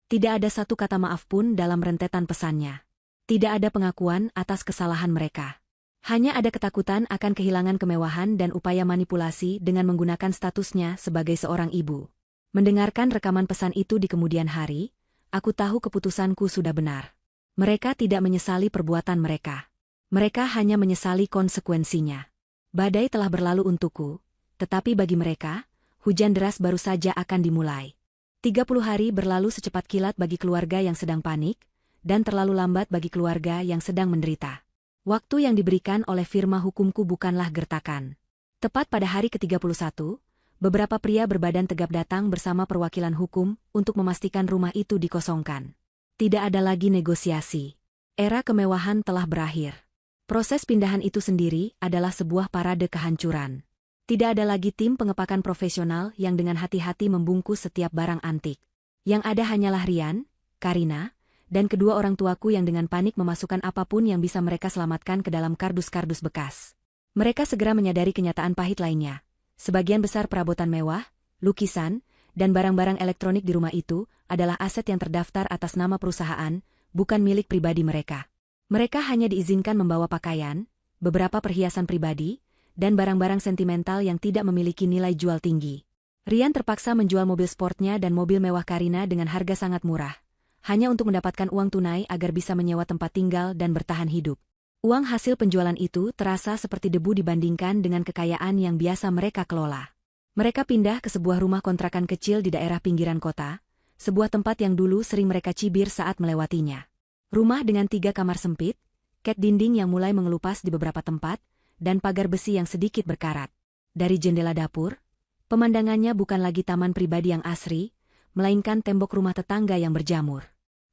Tidak ada satu kata maaf pun dalam rentetan pesannya. Tidak ada pengakuan atas kesalahan mereka. Hanya ada ketakutan akan kehilangan kemewahan dan upaya manipulasi dengan menggunakan statusnya sebagai seorang ibu. Mendengarkan rekaman pesan itu di kemudian hari, aku tahu keputusanku sudah benar. Mereka tidak menyesali perbuatan mereka. Mereka hanya menyesali konsekuensinya. Badai telah berlalu untukku, tetapi bagi mereka, hujan deras baru saja akan dimulai. 30 hari berlalu secepat kilat bagi keluarga yang sedang panik, dan terlalu lambat bagi keluarga yang sedang menderita. Waktu yang diberikan oleh firma hukumku bukanlah gertakan. Tepat pada hari ke-31, beberapa pria berbadan tegap datang bersama perwakilan hukum untuk memastikan rumah itu dikosongkan. Tidak ada lagi negosiasi. Era kemewahan telah berakhir. Proses pindahan itu sendiri adalah sebuah parade kehancuran. Tidak ada lagi tim pengepakan profesional yang dengan hati-hati membungkus setiap barang antik. Yang ada hanyalah Rian, Karina, dan kedua orang tuaku yang dengan panik memasukkan apapun yang bisa mereka selamatkan ke dalam kardus-kardus bekas. Mereka segera menyadari kenyataan pahit lainnya. Sebagian besar perabotan mewah, lukisan, dan barang-barang elektronik di rumah itu adalah aset yang terdaftar atas nama perusahaan, bukan milik pribadi mereka. Mereka hanya diizinkan membawa pakaian, beberapa perhiasan pribadi, dan barang-barang sentimental yang tidak memiliki nilai jual tinggi. Rian terpaksa menjual mobil sportnya dan mobil mewah Karina dengan harga sangat murah, hanya untuk mendapatkan uang tunai agar bisa menyewa tempat tinggal dan bertahan hidup. Uang hasil penjualan itu terasa seperti debu dibandingkan dengan kekayaan yang biasa mereka kelola. Mereka pindah ke sebuah rumah kontrakan kecil di daerah pinggiran kota, sebuah tempat yang dulu sering mereka cibir saat melewatinya. Rumah dengan 3 kamar sempit, cat dinding yang mulai mengelupas di beberapa tempat, dan pagar besi yang sedikit berkarat. Dari jendela dapur, pemandangannya bukan lagi taman pribadi yang asri, melainkan tembok rumah tetangga yang berjamur.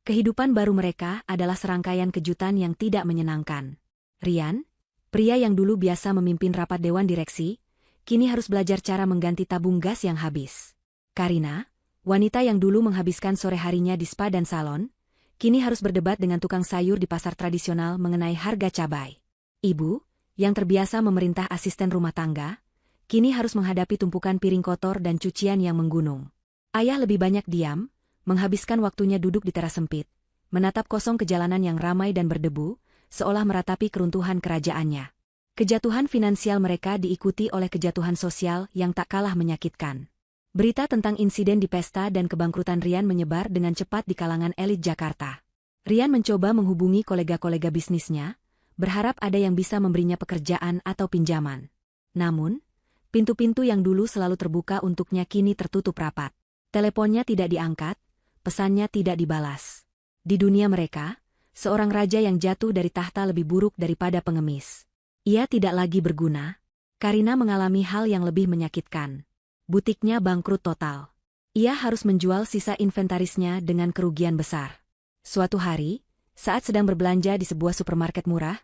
Kehidupan baru mereka adalah serangkaian kejutan yang tidak menyenangkan. Rian, pria yang dulu biasa memimpin rapat dewan direksi, kini harus belajar cara mengganti tabung gas yang habis. Karina, wanita yang dulu menghabiskan sore harinya di spa dan salon, kini harus berdebat dengan tukang sayur di pasar tradisional mengenai harga cabai. Ibu, yang terbiasa memerintah asisten rumah tangga, kini harus menghadapi tumpukan piring kotor dan cucian yang menggunung. Ayah lebih banyak diam, menghabiskan waktunya duduk di teras sempit, menatap kosong ke jalanan yang ramai dan berdebu, seolah meratapi keruntuhan kerajaannya. Kejatuhan finansial mereka diikuti oleh kejatuhan sosial yang tak kalah menyakitkan. Berita tentang insiden di pesta dan kebangkrutan Rian menyebar dengan cepat di kalangan elit Jakarta. Rian mencoba menghubungi kolega-kolega bisnisnya, berharap ada yang bisa memberinya pekerjaan atau pinjaman. Namun, pintu-pintu yang dulu selalu terbuka untuknya kini tertutup rapat. Teleponnya tidak diangkat, pesannya tidak dibalas. Di dunia mereka, seorang raja yang jatuh dari tahta lebih buruk daripada pengemis. Ia tidak lagi berguna. Karina mengalami hal yang lebih menyakitkan. Butiknya bangkrut total. Ia harus menjual sisa inventarisnya dengan kerugian besar. Suatu hari, saat sedang berbelanja di sebuah supermarket murah,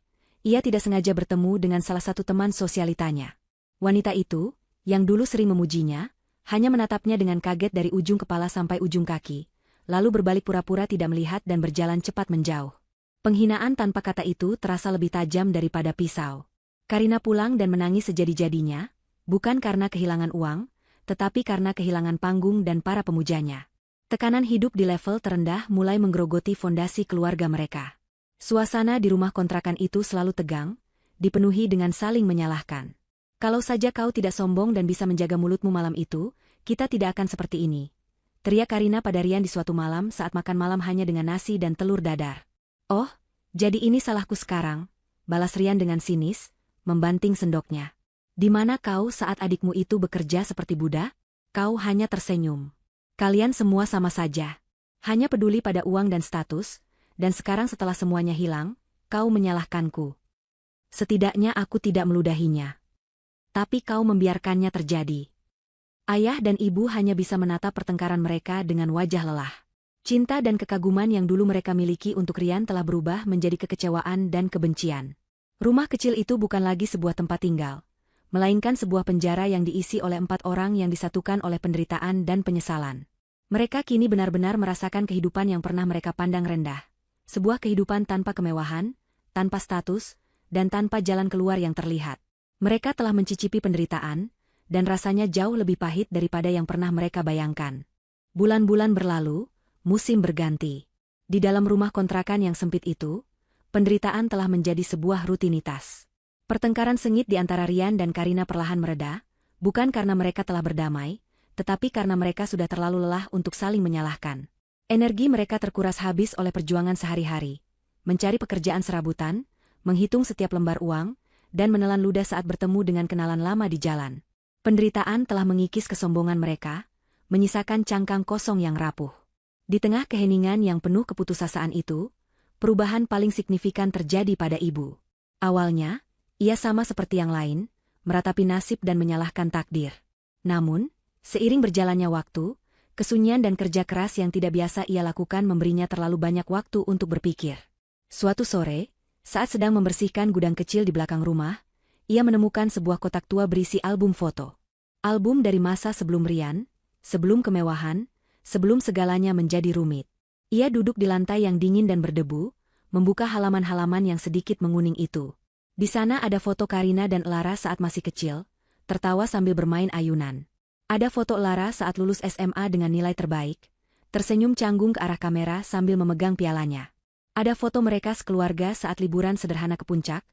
ia tidak sengaja bertemu dengan salah satu teman sosialitanya. Wanita itu, yang dulu sering memujinya, hanya menatapnya dengan kaget dari ujung kepala sampai ujung kaki, lalu berbalik pura-pura tidak melihat dan berjalan cepat menjauh. Penghinaan tanpa kata itu terasa lebih tajam daripada pisau. Karina pulang dan menangis sejadi-jadinya, bukan karena kehilangan uang, tetapi karena kehilangan panggung dan para pemujanya. Tekanan hidup di level terendah mulai menggerogoti fondasi keluarga mereka. Suasana di rumah kontrakan itu selalu tegang, dipenuhi dengan saling menyalahkan. "Kalau saja kau tidak sombong dan bisa menjaga mulutmu malam itu, kita tidak akan seperti ini," teriak Karina pada Rian di suatu malam saat makan malam hanya dengan nasi dan telur dadar. "Oh, jadi ini salahku sekarang," balas Rian dengan sinis, membanting sendoknya. Di mana kau saat adikmu itu bekerja seperti budak? Kau hanya tersenyum. Kalian semua sama saja. Hanya peduli pada uang dan status, dan sekarang setelah semuanya hilang, kau menyalahkanku. Setidaknya aku tidak meludahinya. Tapi kau membiarkannya terjadi. Ayah dan ibu hanya bisa menatap pertengkaran mereka dengan wajah lelah. Cinta dan kekaguman yang dulu mereka miliki untuk Rian telah berubah menjadi kekecewaan dan kebencian. Rumah kecil itu bukan lagi sebuah tempat tinggal, melainkan sebuah penjara yang diisi oleh 4 orang yang disatukan oleh penderitaan dan penyesalan. Mereka kini benar-benar merasakan kehidupan yang pernah mereka pandang rendah. Sebuah kehidupan tanpa kemewahan, tanpa status, dan tanpa jalan keluar yang terlihat. Mereka telah mencicipi penderitaan, dan rasanya jauh lebih pahit daripada yang pernah mereka bayangkan. Bulan-bulan berlalu, musim berganti. Di dalam rumah kontrakan yang sempit itu, penderitaan telah menjadi sebuah rutinitas. Pertengkaran sengit di antara Rian dan Karina perlahan mereda, bukan karena mereka telah berdamai, tetapi karena mereka sudah terlalu lelah untuk saling menyalahkan. Energi mereka terkuras habis oleh perjuangan sehari-hari, mencari pekerjaan serabutan, menghitung setiap lembar uang, dan menelan ludah saat bertemu dengan kenalan lama di jalan. Penderitaan telah mengikis kesombongan mereka, menyisakan cangkang kosong yang rapuh. Di tengah keheningan yang penuh keputusasaan itu, perubahan paling signifikan terjadi pada ibu. Awalnya, ia sama seperti yang lain, meratapi nasib dan menyalahkan takdir. Namun, seiring berjalannya waktu, kesunyian dan kerja keras yang tidak biasa ia lakukan memberinya terlalu banyak waktu untuk berpikir. Suatu sore, saat sedang membersihkan gudang kecil di belakang rumah, ia menemukan sebuah kotak tua berisi album foto. Album dari masa sebelum Rian, sebelum kemewahan, sebelum segalanya menjadi rumit. Ia duduk di lantai yang dingin dan berdebu, membuka halaman-halaman yang sedikit menguning itu. Di sana ada foto Karina dan Lara saat masih kecil, tertawa sambil bermain ayunan. Ada foto Lara saat lulus SMA dengan nilai terbaik, tersenyum canggung ke arah kamera sambil memegang pialanya. Ada foto mereka sekeluarga saat liburan sederhana ke puncak,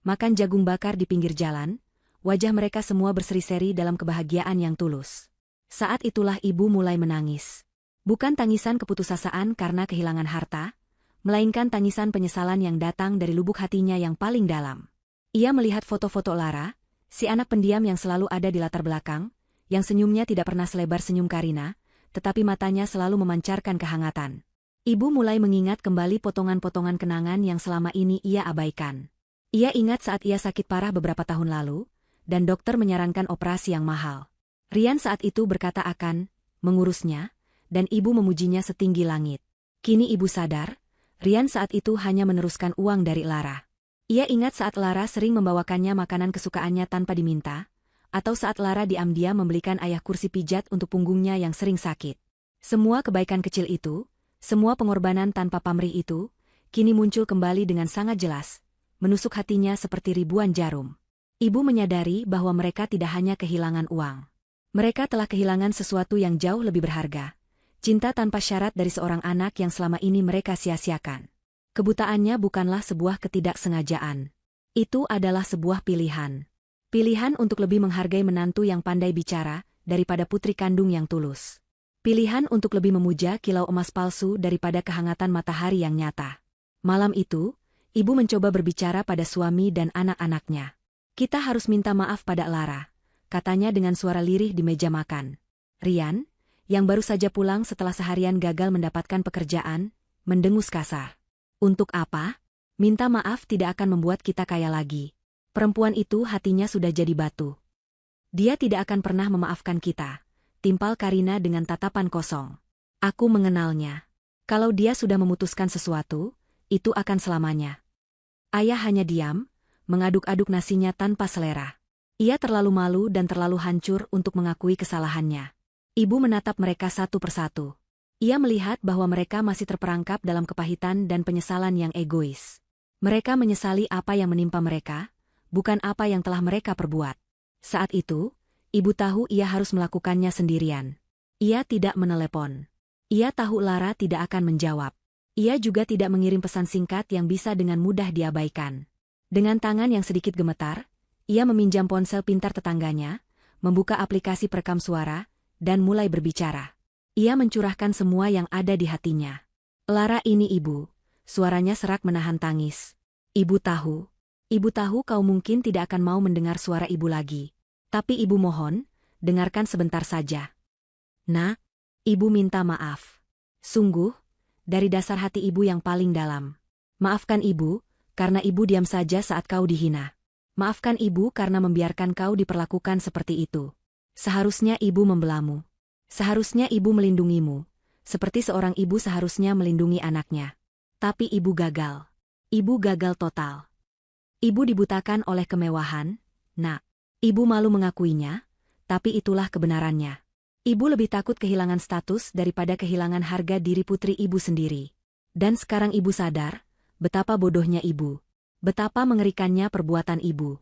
makan jagung bakar di pinggir jalan, wajah mereka semua berseri-seri dalam kebahagiaan yang tulus. Saat itulah ibu mulai menangis. Bukan tangisan keputusasaan karena kehilangan harta, melainkan tangisan penyesalan yang datang dari lubuk hatinya yang paling dalam. Ia melihat foto-foto Lara, si anak pendiam yang selalu ada di latar belakang, yang senyumnya tidak pernah selebar senyum Karina, tetapi matanya selalu memancarkan kehangatan. Ibu mulai mengingat kembali potongan-potongan kenangan yang selama ini ia abaikan. Ia ingat saat ia sakit parah beberapa tahun lalu, dan dokter menyarankan operasi yang mahal. Rian saat itu berkata akan mengurusnya, dan ibu memujinya setinggi langit. Kini ibu sadar, Rian saat itu hanya meneruskan uang dari Lara. Ia ingat saat Lara sering membawakannya makanan kesukaannya tanpa diminta, atau saat Lara diam-diam membelikan ayah kursi pijat untuk punggungnya yang sering sakit. Semua kebaikan kecil itu, semua pengorbanan tanpa pamrih itu, kini muncul kembali dengan sangat jelas, menusuk hatinya seperti ribuan jarum. Ibu menyadari bahwa mereka tidak hanya kehilangan uang. Mereka telah kehilangan sesuatu yang jauh lebih berharga. Cinta tanpa syarat dari seorang anak yang selama ini mereka sia-siakan. Kebutaannya bukanlah sebuah ketidaksengajaan. Itu adalah sebuah pilihan. Pilihan untuk lebih menghargai menantu yang pandai bicara daripada putri kandung yang tulus. Pilihan untuk lebih memuja kilau emas palsu daripada kehangatan matahari yang nyata. Malam itu, ibu mencoba berbicara pada suami dan anak-anaknya. Kita harus minta maaf pada Lara, katanya dengan suara lirih di meja makan. Rian, yang baru saja pulang setelah seharian gagal mendapatkan pekerjaan, mendengus kasar. Untuk apa? Minta maaf tidak akan membuat kita kaya lagi. Perempuan itu hatinya sudah jadi batu. Dia tidak akan pernah memaafkan kita, timpal Karina dengan tatapan kosong. Aku mengenalnya. Kalau dia sudah memutuskan sesuatu, itu akan selamanya. Ayah hanya diam, mengaduk-aduk nasinya tanpa selera. Ia terlalu malu dan terlalu hancur untuk mengakui kesalahannya. Ibu menatap mereka satu persatu. Ia melihat bahwa mereka masih terperangkap dalam kepahitan dan penyesalan yang egois. Mereka menyesali apa yang menimpa mereka, bukan apa yang telah mereka perbuat. Saat itu, ibu tahu ia harus melakukannya sendirian. Ia tidak menelepon. Ia tahu Lara tidak akan menjawab. Ia juga tidak mengirim pesan singkat yang bisa dengan mudah diabaikan. Dengan tangan yang sedikit gemetar, ia meminjam ponsel pintar tetangganya, membuka aplikasi perekam suara, dan mulai berbicara. Ia mencurahkan semua yang ada di hatinya. Lara ini ibu, suaranya serak menahan tangis. Ibu tahu. Ibu tahu kau mungkin tidak akan mau mendengar suara ibu lagi. Tapi ibu mohon, dengarkan sebentar saja. Nak, ibu minta maaf. Sungguh, dari dasar hati ibu yang paling dalam. Maafkan ibu, karena ibu diam saja saat kau dihina. Maafkan ibu karena membiarkan kau diperlakukan seperti itu. Seharusnya ibu membelamu. Seharusnya ibu melindungimu. Seperti seorang ibu seharusnya melindungi anaknya. Tapi ibu gagal. Ibu gagal total. Ibu dibutakan oleh kemewahan, Nak. Ibu malu mengakuinya, tapi itulah kebenarannya. Ibu lebih takut kehilangan status daripada kehilangan harga diri putri ibu sendiri. Dan sekarang ibu sadar, betapa bodohnya ibu. Betapa mengerikannya perbuatan ibu.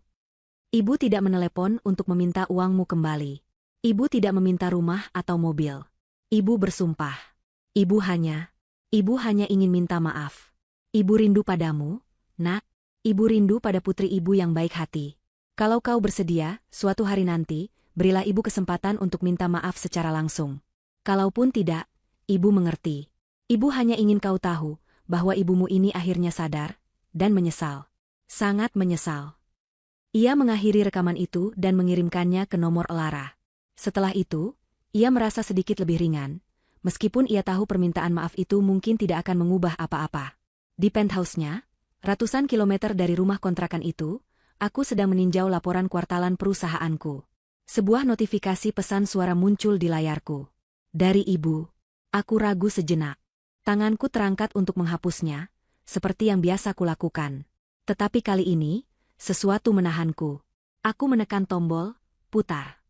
Ibu tidak menelepon untuk meminta uangmu kembali. Ibu tidak meminta rumah atau mobil. Ibu bersumpah. Ibu hanya ingin minta maaf. Ibu rindu padamu, Nak. Ibu rindu pada putri ibu yang baik hati. Kalau kau bersedia, suatu hari nanti, berilah ibu kesempatan untuk minta maaf secara langsung. Kalaupun tidak, ibu mengerti. Ibu hanya ingin kau tahu bahwa ibumu ini akhirnya sadar dan menyesal. Sangat menyesal. Ia mengakhiri rekaman itu dan mengirimkannya ke nomor Lara. Setelah itu, ia merasa sedikit lebih ringan, meskipun ia tahu permintaan maaf itu mungkin tidak akan mengubah apa-apa. Di penthouse-nya, ratusan kilometer dari rumah kontrakan itu, aku sedang meninjau laporan kuartalan perusahaanku. Sebuah notifikasi pesan suara muncul di layarku. Dari ibu. Aku ragu sejenak. Tanganku terangkat untuk menghapusnya, seperti yang biasa kulakukan. Tetapi kali ini, sesuatu menahanku. Aku menekan tombol, putar.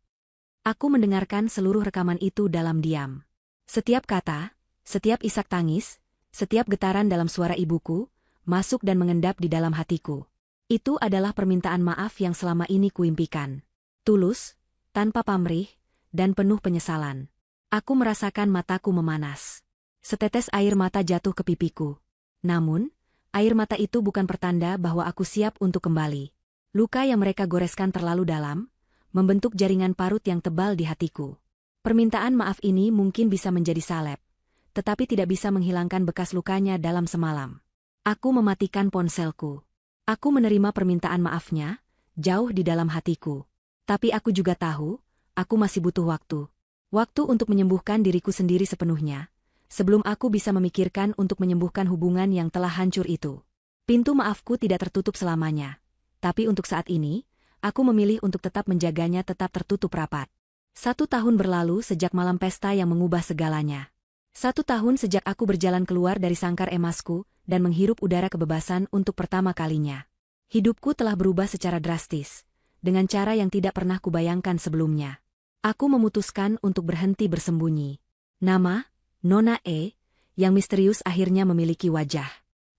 Aku mendengarkan seluruh rekaman itu dalam diam. Setiap kata, setiap isak tangis, setiap getaran dalam suara ibuku, masuk dan mengendap di dalam hatiku. Itu adalah permintaan maaf yang selama ini kuimpikan. Tulus, tanpa pamrih, dan penuh penyesalan. Aku merasakan mataku memanas. Setetes air mata jatuh ke pipiku. Namun, air mata itu bukan pertanda bahwa aku siap untuk kembali. Luka yang mereka goreskan terlalu dalam, membentuk jaringan parut yang tebal di hatiku. Permintaan maaf ini mungkin bisa menjadi salep, tetapi tidak bisa menghilangkan bekas lukanya dalam semalam. Aku mematikan ponselku. Aku menerima permintaan maafnya, jauh di dalam hatiku. Tapi aku juga tahu, aku masih butuh waktu. Waktu untuk menyembuhkan diriku sendiri sepenuhnya, sebelum aku bisa memikirkan untuk menyembuhkan hubungan yang telah hancur itu. Pintu maafku tidak tertutup selamanya. Tapi untuk saat ini, aku memilih untuk tetap menjaganya tetap tertutup rapat. 1 tahun berlalu sejak malam pesta yang mengubah segalanya. 1 tahun sejak aku berjalan keluar dari sangkar emasku dan menghirup udara kebebasan untuk pertama kalinya. Hidupku telah berubah secara drastis, dengan cara yang tidak pernah kubayangkan sebelumnya. Aku memutuskan untuk berhenti bersembunyi. Nama, Nona E, yang misterius akhirnya memiliki wajah.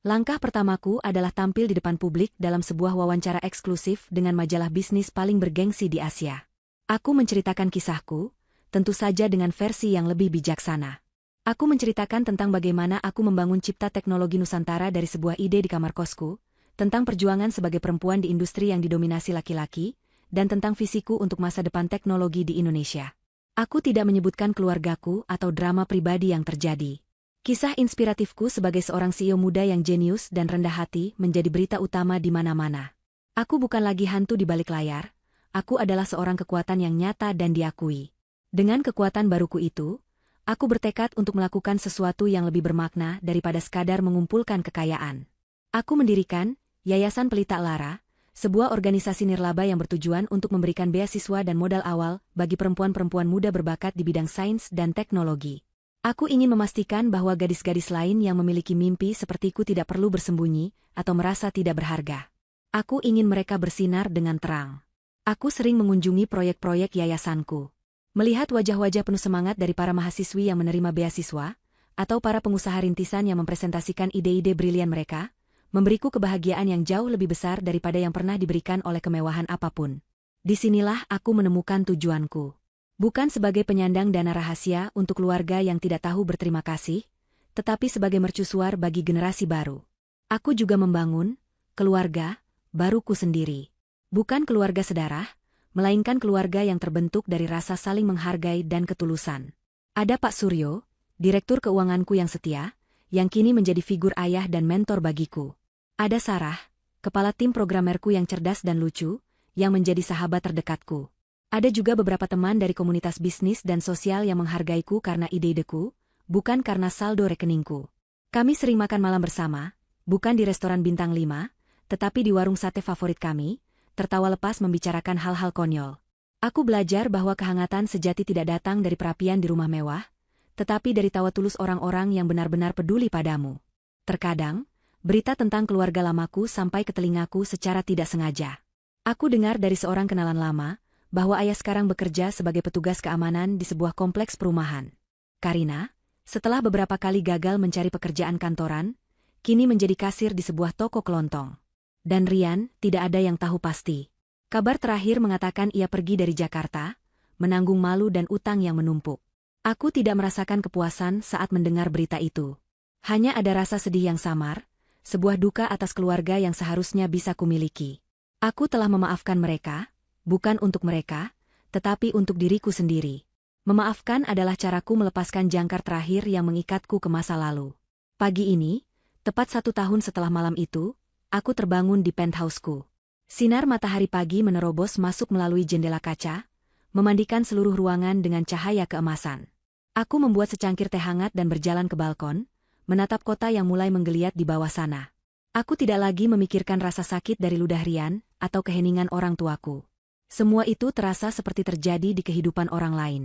Langkah pertamaku adalah tampil di depan publik dalam sebuah wawancara eksklusif dengan majalah bisnis paling bergengsi di Asia. Aku menceritakan kisahku, tentu saja dengan versi yang lebih bijaksana. Aku menceritakan tentang bagaimana aku membangun cipta teknologi Nusantara dari sebuah ide di kamar kosku, tentang perjuangan sebagai perempuan di industri yang didominasi laki-laki, dan tentang visiku untuk masa depan teknologi di Indonesia. Aku tidak menyebutkan keluargaku atau drama pribadi yang terjadi. Kisah inspiratifku sebagai seorang CEO muda yang jenius dan rendah hati menjadi berita utama di mana-mana. Aku bukan lagi hantu di balik layar, aku adalah seorang kekuatan yang nyata dan diakui. Dengan kekuatan baruku itu, aku bertekad untuk melakukan sesuatu yang lebih bermakna daripada sekadar mengumpulkan kekayaan. Aku mendirikan Yayasan Pelita Lara, sebuah organisasi nirlaba yang bertujuan untuk memberikan beasiswa dan modal awal bagi perempuan-perempuan muda berbakat di bidang sains dan teknologi. Aku ingin memastikan bahwa gadis-gadis lain yang memiliki mimpi sepertiku tidak perlu bersembunyi atau merasa tidak berharga. Aku ingin mereka bersinar dengan terang. Aku sering mengunjungi proyek-proyek yayasanku. Melihat wajah-wajah penuh semangat dari para mahasiswi yang menerima beasiswa, atau para pengusaha rintisan yang mempresentasikan ide-ide brilian mereka, memberiku kebahagiaan yang jauh lebih besar daripada yang pernah diberikan oleh kemewahan apapun. Disinilah aku menemukan tujuanku. Bukan sebagai penyandang dana rahasia untuk keluarga yang tidak tahu berterima kasih, tetapi sebagai mercusuar bagi generasi baru. Aku juga membangun keluarga baruku sendiri. Bukan keluarga sedarah, melainkan keluarga yang terbentuk dari rasa saling menghargai dan ketulusan. Ada Pak Suryo, direktur keuanganku yang setia, yang kini menjadi figur ayah dan mentor bagiku. Ada Sarah, kepala tim programmerku yang cerdas dan lucu, yang menjadi sahabat terdekatku. Ada juga beberapa teman dari komunitas bisnis dan sosial yang menghargaiku karena ide-ideku, bukan karena saldo rekeningku. Kami sering makan malam bersama, bukan di restoran bintang 5, tetapi di warung sate favorit kami, tertawa lepas membicarakan hal-hal konyol. Aku belajar bahwa kehangatan sejati tidak datang dari perapian di rumah mewah, tetapi dari tawa tulus orang-orang yang benar-benar peduli padamu. Terkadang, berita tentang keluarga lamaku sampai ke telingaku secara tidak sengaja. Aku dengar dari seorang kenalan lama, bahwa ayah sekarang bekerja sebagai petugas keamanan di sebuah kompleks perumahan. Karina, setelah beberapa kali gagal mencari pekerjaan kantoran, kini menjadi kasir di sebuah toko kelontong. Dan Rian, tidak ada yang tahu pasti. Kabar terakhir mengatakan ia pergi dari Jakarta, menanggung malu dan utang yang menumpuk. Aku tidak merasakan kepuasan saat mendengar berita itu. Hanya ada rasa sedih yang samar, sebuah duka atas keluarga yang seharusnya bisa kumiliki. Aku telah memaafkan mereka, bukan untuk mereka, tetapi untuk diriku sendiri. Memaafkan adalah caraku melepaskan jangkar terakhir yang mengikatku ke masa lalu. Pagi ini, tepat 1 tahun setelah malam itu, aku terbangun di penthouseku. Sinar matahari pagi menerobos masuk melalui jendela kaca, memandikan seluruh ruangan dengan cahaya keemasan. Aku membuat secangkir teh hangat dan berjalan ke balkon, menatap kota yang mulai menggeliat di bawah sana. Aku tidak lagi memikirkan rasa sakit dari ludah Rian, atau keheningan orang tuaku. Semua itu terasa seperti terjadi di kehidupan orang lain.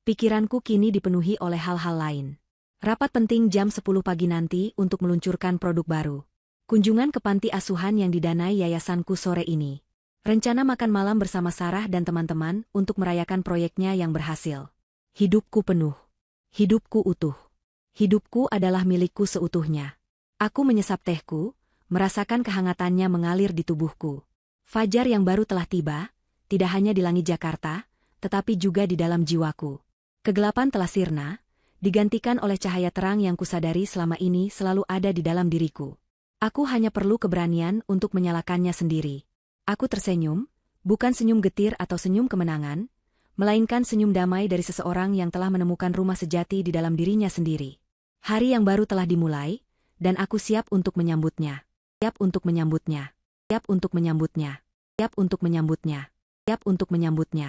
Pikiranku kini dipenuhi oleh hal-hal lain. Rapat penting jam 10 pagi nanti untuk meluncurkan produk baru. Kunjungan ke panti asuhan yang didanai yayasanku sore ini. Rencana makan malam bersama Sarah dan teman-teman untuk merayakan proyeknya yang berhasil. Hidupku penuh. Hidupku utuh. Hidupku adalah milikku seutuhnya. Aku menyesap tehku, merasakan kehangatannya mengalir di tubuhku. Fajar yang baru telah tiba, tidak hanya di langit Jakarta, tetapi juga di dalam jiwaku. Kegelapan telah sirna, digantikan oleh cahaya terang yang kusadari selama ini selalu ada di dalam diriku. Aku hanya perlu keberanian untuk menyalakannya sendiri. Aku tersenyum, bukan senyum getir atau senyum kemenangan, melainkan senyum damai dari seseorang yang telah menemukan rumah sejati di dalam dirinya sendiri. Hari yang baru telah dimulai, dan aku siap untuk menyambutnya. Siap untuk menyambutnya. Siap untuk menyambutnya. Siap untuk menyambutnya. Siap untuk menyambutnya.